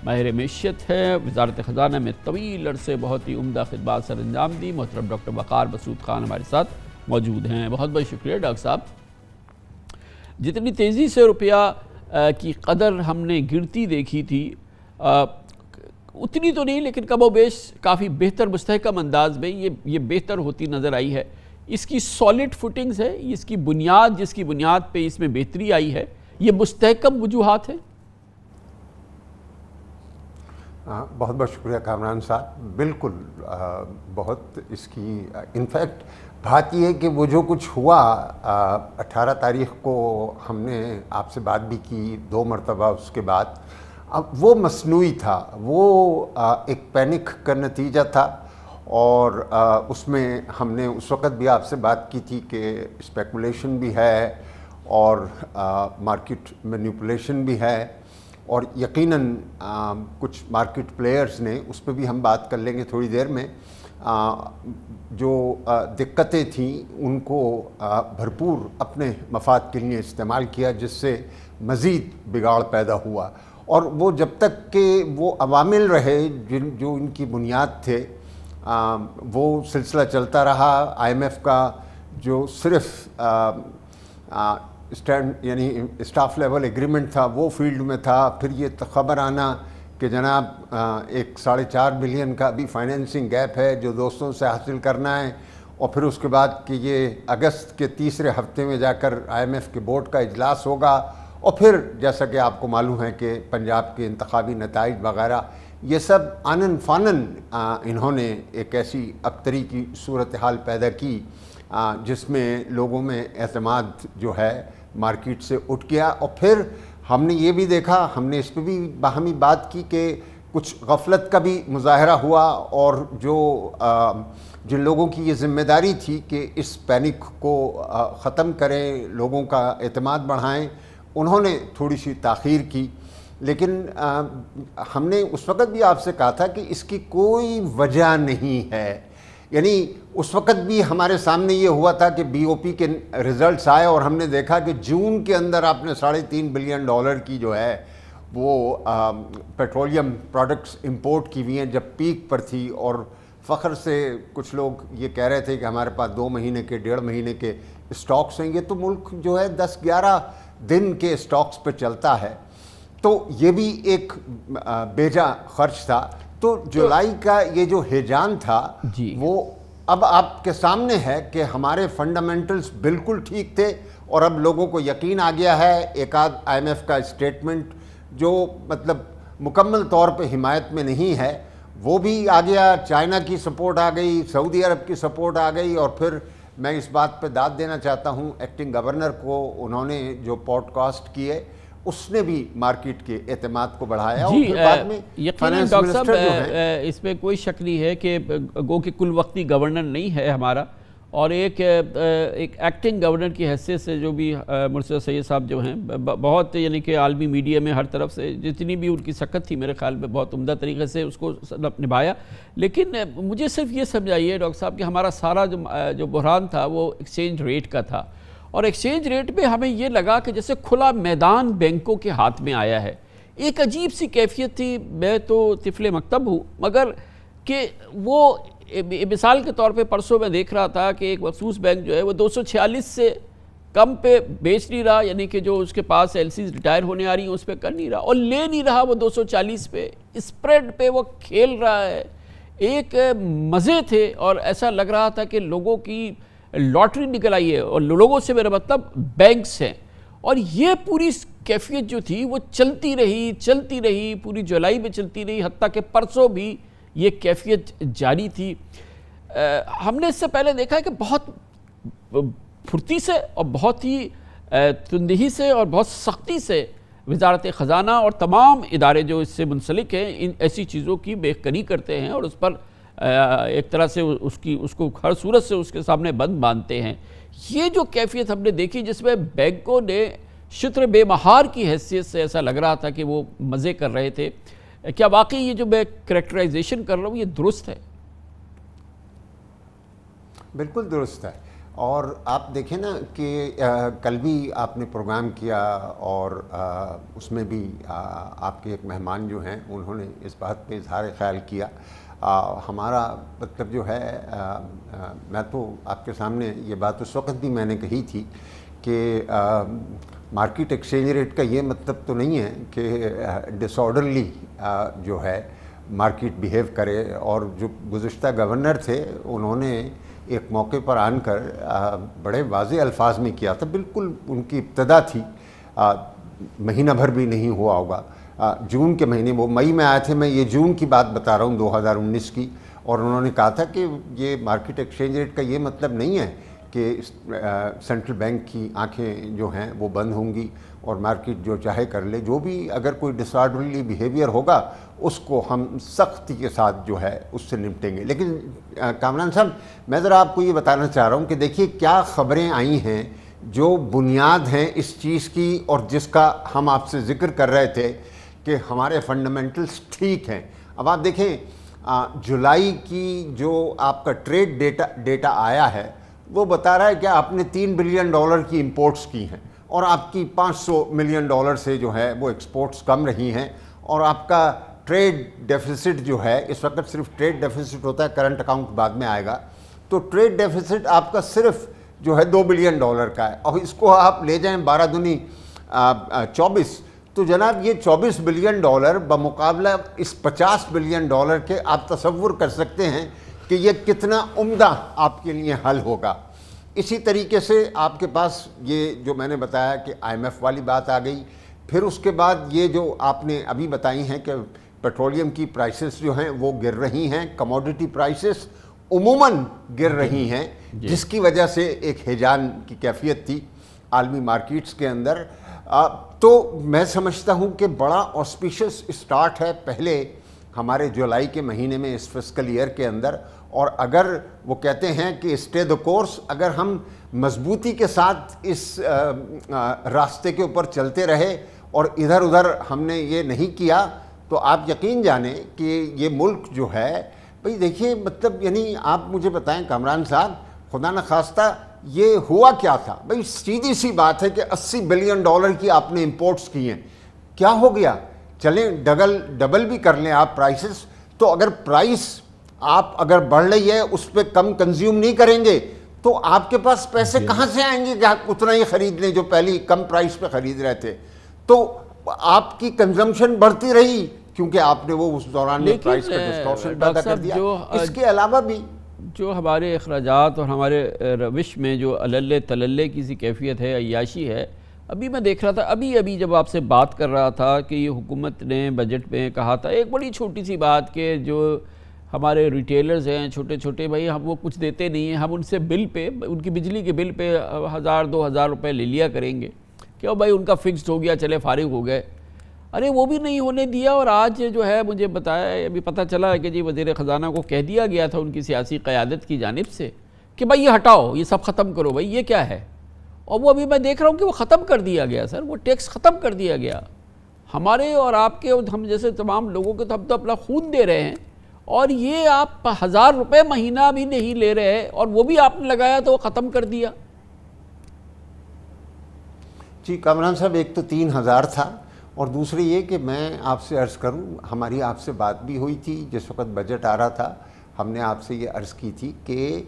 ماہر معیشت ہے، وزارت خزانہ میں طویل عرصے بہت ہی عمدہ خدمات سر انجام دی، محترم ڈاکٹر وقار مسعود خان ہمارے ساتھ موجود ہیں۔ بہت بہت شکریہ ڈاکٹر صاحب۔ جتنی تیزی سے روپیہ کی قدر ہم نے گرتی دیکھی تھی، اتنی تو نہیں لیکن کم و بیش کافی بہتر مستحکم انداز میں یہ بہتر ہوتی نظر آئی ہے۔ اس کی سالڈ فوٹنگز ہے، اس کی بنیاد جس کی بنیاد پہ اس میں بہتری آئی ہے، یہ مستحکم وجوہات ہیں؟ بہت بہت شکریہ کامران صاحب، بالکل بہت اس کی انفیکٹ بات یہ ہے کہ وہ جو کچھ ہوا 18 تاریخ کو ہم نے آپ سے بات بھی کی 2 مرتبہ اس کے بعد، اب وہ مصنوعی تھا، وہ ایک پینک کا نتیجہ تھا، اور اس میں ہم نے اس وقت بھی آپ سے بات کی تھی کہ اسپیکولیشن بھی ہے اور مارکیٹ مینیپولیشن بھی ہے، اور یقیناً کچھ مارکیٹ پلیئرز نے، اس پہ بھی ہم بات کر لیں گے تھوڑی دیر میں، جو دقتیں تھیں ان کو بھرپور اپنے مفاد کے لیے استعمال کیا، جس سے مزید بگاڑ پیدا ہوا، اور وہ جب تک کہ وہ عوامل رہے جو ان کی بنیاد تھے، وہ سلسلہ چلتا رہا۔ آئی ایم ایف کا جو صرف یعنی اسٹاف لیول ایگریمنٹ تھا وہ فیلڈ میں تھا، پھر یہ خبر آنا کہ جناب ایک 4.5 بلین کا بھی فائنینسنگ گیپ ہے جو دوستوں سے حاصل کرنا ہے، اور پھر اس کے بعد کہ یہ اگست کے تیسرے ہفتے میں جا کر آئی ایم ایف کے بورڈ کا اجلاس ہوگا، اور پھر جیسا کہ آپ کو معلوم ہے کہ پنجاب کے انتخابی نتائج وغیرہ، یہ سب آنن فانن انہوں نے ایک ایسی ابتری کی صورتحال پیدا کی جس میں لوگوں میں اعتماد جو ہے مارکیٹ سے اٹھ گیا، اور پھر ہم نے یہ بھی دیکھا، ہم نے اس پہ بھی باہمی بات کی کہ کچھ غفلت کا بھی مظاہرہ ہوا، اور جن لوگوں کی یہ ذمہ داری تھی کہ اس پینک کو ختم کریں، لوگوں کا اعتماد بڑھائیں، انہوں نے تھوڑی سی تاخیر کی، لیکن ہم نے اس وقت بھی آپ سے کہا تھا کہ اس کی کوئی وجہ نہیں ہے، یعنی اس وقت بھی ہمارے سامنے یہ ہوا تھا کہ بی او پی کے ریزلٹس آئے اور ہم نے دیکھا کہ جون کے اندر آپ نے $3.5 بلین کی جو ہے وہ پیٹرولیم پروڈکٹس امپورٹ کی ہوئی ہیں، جب پیک پر تھی، اور فخر سے کچھ لوگ یہ کہہ رہے تھے کہ ہمارے پاس 2 مہینے کے 1.5 مہینے کے اسٹاکس ہیں، یہ تو ملک جو ہے 10-11 دن کے اسٹاکس پہ چلتا ہے، تو یہ بھی ایک بیجا خرچ تھا۔ تو جولائی کا یہ جو ہیجان تھا وہ اب آپ کے سامنے ہے کہ ہمارے فنڈامنٹلز بالکل ٹھیک تھے، اور اب لوگوں کو یقین آ گیا ہے۔ ایک آدھ آئی ایم ایف کا اسٹیٹمنٹ جو مطلب مکمل طور پہ حمایت میں نہیں ہے وہ بھی آ گیا، چائنا کی سپورٹ آ گئی، سعودی عرب کی سپورٹ آ گئی، اور پھر میں اس بات پہ داد دینا چاہتا ہوں ایکٹنگ گورنر کو، انہوں نے جو پوڈ کاسٹ کیے اس نے بھی مارکیٹ کے اعتماد کو بڑھایا، اور پھر بعد میں یقیناً ڈاکٹر صاحب اس میں کوئی شک نہیں ہے کہ گو کہ کل وقتی گورنر نہیں ہے ہمارا، اور ایک ایکٹنگ گورنر کی حیثیت سے جو بھی مرتضی سید صاحب جو ہیں بہت یعنی کہ عالمی میڈیا میں ہر طرف سے جتنی بھی ان کی سکت تھی میرے خیال میں بہت عمدہ طریقے سے اس کو نبھایا، لیکن مجھے صرف یہ سمجھائیے ڈاکٹر صاحب کہ ہمارا سارا جو بحران تھا وہ ایکسچینج ریٹ کا تھا، اور ایکسچینج ریٹ پہ ہمیں یہ لگا کہ جیسے کھلا میدان بینکوں کے ہاتھ میں آیا ہے، ایک عجیب سی کیفیت تھی۔ میں تو طفل مکتب ہوں، مگر کہ وہ مثال کے طور پہ پرسوں میں دیکھ رہا تھا کہ ایک مخصوص بینک جو ہے وہ 246 سے کم پہ بیچ نہیں رہا، یعنی کہ جو اس کے پاس ایل سیز ریٹائر ہونے آ رہی ہیں اس پہ کر نہیں رہا، اور لے نہیں رہا وہ 240 پہ، اسپریڈ پہ وہ کھیل رہا ہے۔ ایک مزے تھے، اور ایسا لگ رہا تھا کہ لوگوں کی لاٹری نکل آئی ہے، اور لوگوں سے میرا مطلب بینکس ہیں، اور یہ پوری کیفیت جو تھی وہ چلتی رہی پوری جولائی میں چلتی رہی، حتیٰ کہ پرسوں بھی یہ کیفیت جاری تھی۔ ہم نے اس سے پہلے دیکھا کہ بہت پھرتی سے اور بہت ہی تندہی سے اور بہت سختی سے وزارت خزانہ اور تمام ادارے جو اس سے منسلک ہیں ان ایسی چیزوں کی بےخبری کرتے ہیں، اور اس پر ایک طرح سے اس کو ہر صورت سے اس کے سامنے بند باندھتے ہیں۔ یہ جو کیفیت ہم نے دیکھی جس میں بینکوں نے شطر بے مہار کی حیثیت سے ایسا لگ رہا تھا کہ وہ مزے کر رہے تھے. کیا واقعی یہ جو میں کریکٹرائزیشن کر رہا ہوں یہ درست ہے؟ بالکل درست ہے. اور آپ دیکھیں نا کہ کل بھی آپ نے پروگرام کیا اور اس میں بھی آپ کے ایک مہمان جو ہیں انہوں نے اس بات پہ اظہار خیال کیا. ہمارا مطلب جو ہے میں تو آپ کے سامنے یہ بات اس وقت بھی میں نے کہی تھی کہ مارکیٹ ایکسچینج ریٹ کا یہ مطلب تو نہیں ہے کہ ڈس آرڈرلی جو ہے مارکیٹ بیہیو کرے. اور جو گزشتہ گورنر تھے انہوں نے ایک موقع پر آن کر بڑے واضح الفاظ میں کیا تھا. بالکل ان کی ابتدا تھی, مہینہ بھر بھی نہیں ہوا ہوگا, جون کے مہینے, وہ مئی میں آئے تھے, میں یہ جون کی بات بتا رہا ہوں 2019 کی. اور انہوں نے کہا تھا کہ یہ مارکیٹ ایکسچینج ریٹ کا یہ مطلب نہیں ہے کہ سینٹرل بینک کی آنکھیں جو ہیں وہ بند ہوں گی اور مارکیٹ جو چاہے کر لے. جو بھی اگر کوئی ڈس آرڈرلی بیہیویئر ہوگا اس کو ہم سختی کے ساتھ جو ہے اس سے نمٹیں گے. لیکن کامران صاحب میں ذرا آپ کو یہ بتانا چاہ رہا ہوں کہ دیکھیے کیا خبریں آئی ہیں جو بنیاد ہیں اس چیز کی اور جس کا ہم آپ سے ذکر کر رہے تھے کہ ہمارے فنڈامنٹلز ٹھیک ہیں. اب آپ دیکھیں جولائی کی جو آپ کا ٹریڈ ڈیٹا آیا ہے وہ بتا رہا ہے کہ آپ نے $3 بلین کی امپورٹس کی ہیں اور آپ کی $500 ملین سے جو ہے وہ ایکسپورٹس کم رہی ہیں. اور آپ کا ٹریڈ ڈیفیسٹ جو ہے اس وقت صرف ٹریڈ ڈیفیسٹ ہوتا ہے, کرنٹ اکاؤنٹ بعد میں آئے گا, تو ٹریڈ ڈیفیسٹ آپ کا صرف جو ہے $2 بلین کا ہے. اور اس کو آپ لے جائیں 12 دونی 24, تو جناب یہ $24 بلین بمقابلہ اس $50 بلین کے آپ تصور کر سکتے ہیں کہ یہ کتنا عمدہ آپ کے لیے حل ہوگا. اسی طریقے سے آپ کے پاس یہ جو میں نے بتایا کہ IMF والی بات آ گئی. پھر اس کے بعد یہ جو آپ نے ابھی بتائی ہیں کہ پیٹرولیم کی پرائسز جو ہیں وہ گر رہی ہیں, کموڈٹی پرائسز عموماً گر رہی ہیں, جس کی وجہ سے ایک ہیجان کی کیفیت تھی عالمی مارکیٹس کے اندر. تو میں سمجھتا ہوں کہ بڑا آسپیشس اسٹارٹ ہے پہلے ہمارے جولائی کے مہینے میں اس فسکل ایئر کے اندر. اور اگر وہ کہتے ہیں کہ اسٹے دی کورس, اگر ہم مضبوطی کے ساتھ اس راستے کے اوپر چلتے رہے اور ادھر ادھر ہم نے یہ نہیں کیا, تو آپ یقین جانیں کہ یہ ملک جو ہے بھئی دیکھیے مطلب یعنی آپ مجھے بتائیں کامران صاحب, خدا نخواستہ یہ ہوا کیا تھا؟ بھئی سیدھی سی بات ہے کہ $80 بلین کی آپ نے امپورٹس کی ہیں, کیا ہو گیا؟ چلیں ڈبل بھی کر لیں آپ پرائسز, تو اگر پرائس آپ اگر بڑھ رہی ہے اس پہ کم کنزیوم نہیں کریں گے تو آپ کے پاس پیسے کہاں سے آئیں گے کہ آپ اتنا ہی خرید لیں جو پہلی کم پرائس پہ خرید رہے تھے؟ تو آپ کی کنزمپشن بڑھتی رہی کیونکہ آپ نے وہ اس دوران میں پرائس کا ڈسٹورشن پیدا کر دیا. اس کے علاوہ بھی جو ہمارے اخراجات اور ہمارے روش میں جو اللے تللے کی سی کیفیت ہے, عیاشی ہے, ابھی میں دیکھ رہا تھا ابھی جب آپ سے بات کر رہا تھا کہ یہ حکومت نے بجٹ میں کہا تھا ایک بڑی چھوٹی سی بات کہ جو ہمارے ریٹیلرز ہیں چھوٹے چھوٹے, بھائی ہم وہ کچھ دیتے نہیں ہیں, ہم ان سے بل پہ, ان کی بجلی کے بل پہ 1000-2000 روپے لے لیا کریں گے, کیوں بھائی ان کا فکسڈ ہو گیا, چلے فارغ ہو گئے. ارے وہ بھی نہیں ہونے دیا. اور آج جو ہے مجھے بتایا, ابھی پتہ چلا ہے کہ جی وزیر خزانہ کو کہہ دیا گیا تھا ان کی سیاسی قیادت کی جانب سے کہ بھائی یہ ہٹاؤ, یہ سب ختم کرو, بھائی یہ کیا ہے. اور وہ ابھی میں دیکھ رہا ہوں کہ وہ ختم کر دیا گیا سر, وہ ٹیکس ختم کر دیا گیا. ہمارے اور آپ کے, ہم جیسے تمام لوگوں کے, تو ہم تو اپنا خون دے رہے ہیں, اور یہ آپ 1000 روپے مہینہ بھی نہیں لے رہے, اور وہ بھی آپ نے لگایا تو وہ ختم کر دیا. جی کامران صاحب, ایک تو 3000 تھا, اور دوسری یہ کہ میں آپ سے عرض کروں, ہماری آپ سے بات بھی ہوئی تھی جس وقت بجٹ آ رہا تھا, ہم نے آپ سے یہ عرض کی تھی کہ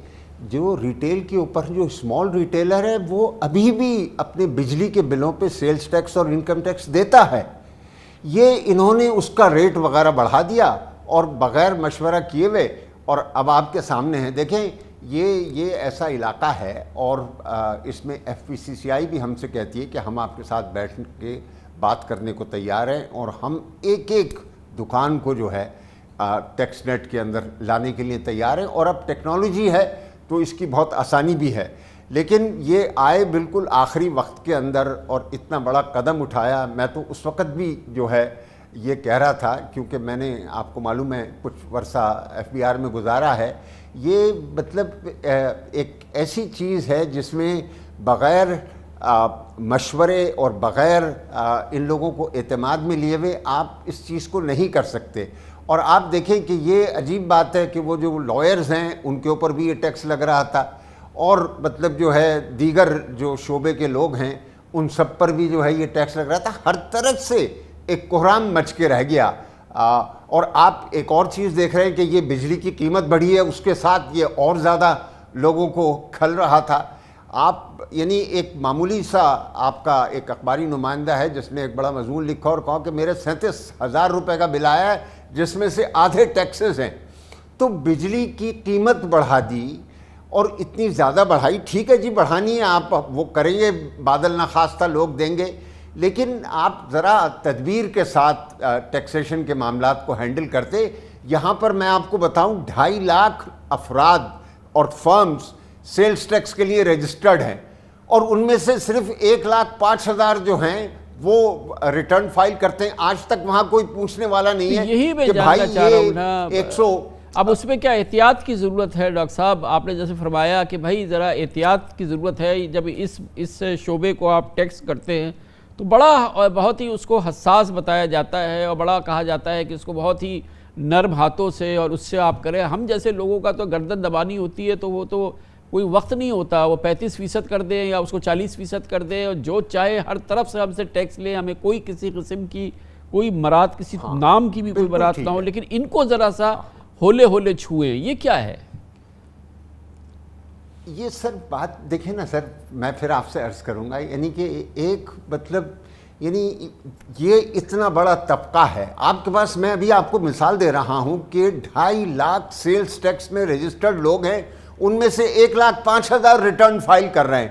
جو ریٹیل کے اوپر جو اسمال ریٹیلر ہے وہ ابھی بھی اپنے بجلی کے بلوں پہ سیلز ٹیکس اور انکم ٹیکس دیتا ہے. یہ انہوں نے اس کا ریٹ وغیرہ بڑھا دیا اور بغیر مشورہ کیے ہوئے, اور اب آپ کے سامنے ہیں. دیکھیں یہ ایسا علاقہ ہے, اور اس میں FPCCI بھی ہم سے کہتی ہے کہ ہم آپ کے ساتھ بیٹھ کے بات کرنے کو تیار ہیں, اور ہم ایک دکان کو جو ہے ٹیکس نیٹ کے اندر لانے کے لیے تیار ہیں. اور اب ٹیکنالوجی ہے تو اس کی بہت آسانی بھی ہے, لیکن یہ آئے بالکل آخری وقت کے اندر اور اتنا بڑا قدم اٹھایا. میں تو اس وقت بھی جو ہے یہ کہہ رہا تھا, کیونکہ میں نے آپ کو معلوم ہے کچھ عرصہ FBR میں گزارا ہے. یہ مطلب ایک ایسی چیز ہے جس میں بغیر مشورے اور بغیر ان لوگوں کو اعتماد میں لیے ہوئے آپ اس چیز کو نہیں کر سکتے. اور آپ دیکھیں کہ یہ عجیب بات ہے کہ وہ جو لائرز ہیں ان کے اوپر بھی یہ ٹیکس لگ رہا تھا, اور مطلب جو ہے دیگر جو شعبے کے لوگ ہیں ان سب پر بھی جو ہے یہ ٹیکس لگ رہا تھا. ہر طرف سے ایک کوہرام مچ کے رہ گیا. اور آپ ایک اور چیز دیکھ رہے ہیں کہ یہ بجلی کی قیمت بڑھی ہے, اس کے ساتھ یہ اور زیادہ لوگوں کو کھل رہا تھا. آپ یعنی ایک معمولی سا آپ کا ایک اخباری نمائندہ ہے جس نے ایک بڑا مضمون لکھا اور کہا کہ میرے 37,000 روپے کا بل آیا ہے جس میں سے آدھے ٹیکسز ہیں. تو بجلی کی قیمت بڑھا دی اور اتنی زیادہ بڑھائی. ٹھیک ہے جی, بڑھانی ہے, آپ وہ کریں گے, بادل نخواستہ لوگ دیں گے, لیکن آپ ذرا تدبیر کے ساتھ ٹیکسیشن کے معاملات کو ہینڈل کرتے. یہاں پر میں آپ کو بتاؤں 2.5 لاکھ افراد اور فرمز سیلز ٹیکس کے لیے رجسٹرڈ ہیں, اور ان میں سے صرف 1,05,000 جو ہیں وہ ریٹرن فائل کرتے ہیں. آج تک وہاں کوئی پوچھنے والا نہیں ہے یہی میں کہ بھائی جاننا چاہ رہا ہوں یہ نا, اب اس میں کیا احتیاط کی ضرورت ہے ڈاکٹر صاحب؟ آپ نے جیسے فرمایا کہ بھائی ذرا احتیاط کی ضرورت ہے. جب اس شعبے کو آپ ٹیکس کرتے ہیں تو بڑا بہت ہی اس کو حساس بتایا جاتا ہے, اور بڑا کہا جاتا ہے کہ اس کو بہت ہی نرم ہاتھوں سے اور اس سے آپ کریں. ہم جیسے لوگوں کا تو گردن دبانی ہوتی ہے تو وہ تو کوئی وقت نہیں ہوتا, وہ 35% کر دیں یا اس کو 40% کر دیں, اور جو چاہے ہر طرف سے ہم سے ٹیکس لیں, ہمیں کوئی کسی قسم کی کوئی مراد, کسی نام کی بھی کوئی مراد نہ ہو, لیکن ان کو ذرا سا ہولے ہولے چھوئیں. یہ کیا ہے؟ یہ سر بات دیکھیں نا سر, میں پھر آپ سے عرض کروں گا, یعنی کہ ایک مطلب یعنی یہ اتنا بڑا طبقہ ہے آپ کے پاس. میں ابھی آپ کو مثال دے رہا ہوں کہ 2.5 لاکھ سیلز ٹیکس میں رجسٹرڈ لوگ ہیں, ان میں سے 1,05,000 ریٹرن فائل کر رہے ہیں,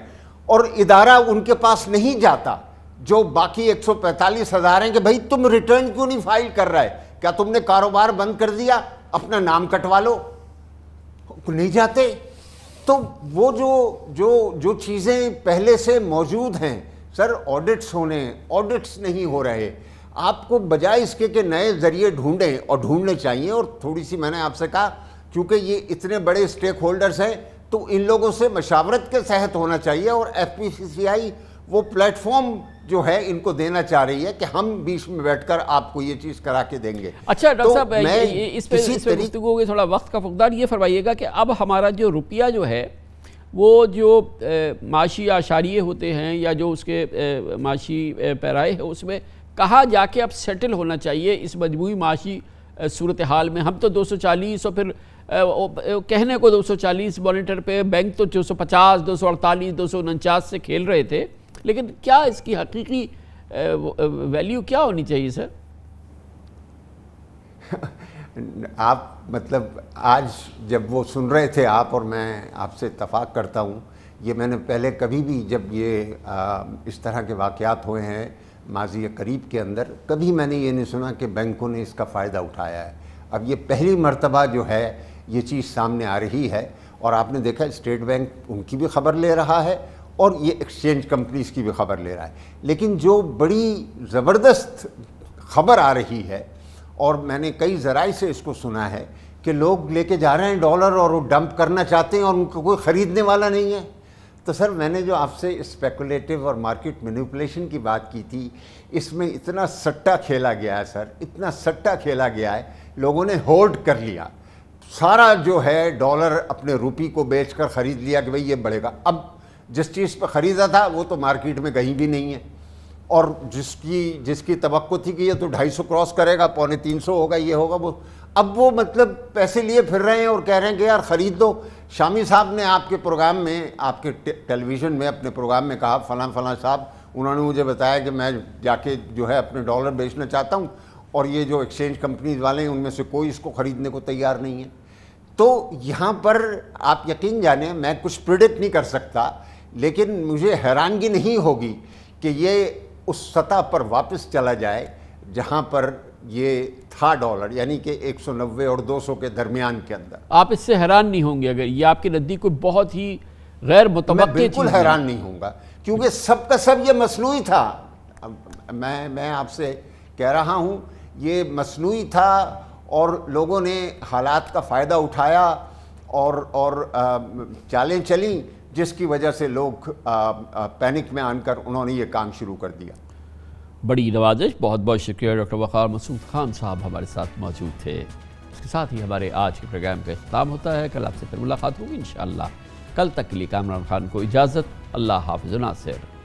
اور ادارہ ان کے پاس نہیں جاتا. جو باقی 145,000 ہیں کہ بھائی تم ریٹرن کیوں نہیں فائل کر رہے, کیا تم نے کاروبار بند کر دیا, اپنا نام کٹوا لو, نہیں جاتے. تو وہ جو چیزیں پہلے سے موجود ہیں سر, آڈٹس ہونے, آڈٹس نہیں ہو رہے. آپ کو بجائے اس کے کہ نئے ذریعے ڈھونڈیں, اور ڈھونڈنے چاہیے, اور تھوڑی سی میں نے آپ سے کہا کیونکہ یہ اتنے بڑے اسٹیک ہولڈرز ہیں تو ان لوگوں سے مشاورت کے تحت ہونا چاہیے, اور FPCCI وہ پلیٹ فارم جو ہے ان کو دینا چاہ رہی ہے کہ ہم بیچ میں بیٹھ کر آپ کو یہ چیز کرا کے دیں گے. اچھا ڈاکٹر صاحب, اس پہ گفتگو کے تھوڑا وقت کا فقدان, یہ فرمائیے گا کہ اب ہمارا جو روپیہ جو ہے وہ جو معاشی اشاریے ہوتے ہیں یا جو اس کے معاشی پیرائے ہے, اس میں کہاں جا کے اب سیٹل ہونا چاہیے اس مجموعی معاشی صورتحال میں؟ ہم تو 240 اور پھر کہنے کو 240 مانیٹر پہ, بینک تو 250, 248, 249 سے کھیل رہے تھے, لیکن کیا اس کی حقیقی ویلیو کیا ہونی چاہیے سر؟ آپ مطلب آج جب وہ سن رہے تھے آپ, اور میں آپ سے اتفاق کرتا ہوں, یہ میں نے پہلے کبھی بھی جب یہ اس طرح کے واقعات ہوئے ہیں ماضی قریب کے اندر, کبھی میں نے یہ نہیں سنا کہ بینکوں نے اس کا فائدہ اٹھایا ہے. اب یہ پہلی مرتبہ جو ہے یہ چیز سامنے آ رہی ہے, اور آپ نے دیکھا اسٹیٹ بینک ان کی بھی خبر لے رہا ہے اور یہ ایکسچینج کمپنیز کی بھی خبر لے رہا ہے. لیکن جو بڑی زبردست خبر آ رہی ہے, اور میں نے کئی ذرائع سے اس کو سنا ہے, کہ لوگ لے کے جا رہے ہیں ڈالر اور وہ ڈمپ کرنا چاہتے ہیں اور ان کو کوئی خریدنے والا نہیں ہے. تو سر میں نے جو آپ سے اسپیکولیٹو اور مارکیٹ مینیپولیشن کی بات کی تھی, اس میں اتنا سٹا کھیلا گیا ہے سر, اتنا سٹا کھیلا گیا ہے, لوگوں نے ہولڈ کر لیا, سارا جو ہے ڈالر اپنے روپی کو بیچ کر خرید لیا کہ بھئی یہ بڑھے گا. اب جس چیز پہ خریدا تھا وہ تو مارکیٹ میں کہیں بھی نہیں ہے, اور جس کی توقع تھی کہ یہ تو 250 کراس کرے گا, 250 ہوگا, یہ ہوگا وہ, اب وہ مطلب پیسے لیے پھر رہے ہیں اور کہہ رہے ہیں کہ یار خرید دو. شامی صاحب نے آپ کے پروگرام میں, آپ کے ٹیلی ویژن میں اپنے پروگرام میں کہا, فلاں صاحب انہوں نے مجھے بتایا کہ میں جا کے جو ہے اپنے ڈالر بیچنا چاہتا ہوں, اور یہ جو ایکسچینج کمپنیز والے ہیں ان میں سے کوئی اس کو خریدنے کو تیار نہیں ہے. تو یہاں پر آپ یقین جانیں میں کچھ پریڈکٹ نہیں کر سکتا, لیکن مجھے حیرانگی نہیں ہوگی کہ یہ اس سطح پر واپس چلا جائے جہاں پر یہ تھا ڈالر, یعنی کہ 190 اور 200 کے درمیان کے اندر. آپ اس سے حیران نہیں ہوں گے اگر یہ آپ کے نزدیک کوئی بہت ہی غیر متوقع چیز؟ میں بالکل حیران نہیں ہوں گا, کیونکہ سب کا سب یہ مصنوعی تھا. میں آپ سے کہہ رہا ہوں یہ مصنوعی تھا, اور لوگوں نے حالات کا فائدہ اٹھایا اور چالیں چلیں. جس کی وجہ سے لوگ پینک میں آن کر انہوں نے یہ کام شروع کر دیا۔ بڑی نوازش، بہت بہت شکریہ ڈاکٹر وقار مسعود خان صاحب ہمارے ساتھ موجود تھے۔ اس کے ساتھ ہی ہمارے آج کے پروگرام کا اختتام ہوتا ہے۔ کل آپ سے پھر ملاقات ہوگی انشاءاللہ۔ کل تک کے لیے کامران خان کو اجازت۔ اللہ حافظ و ناصر۔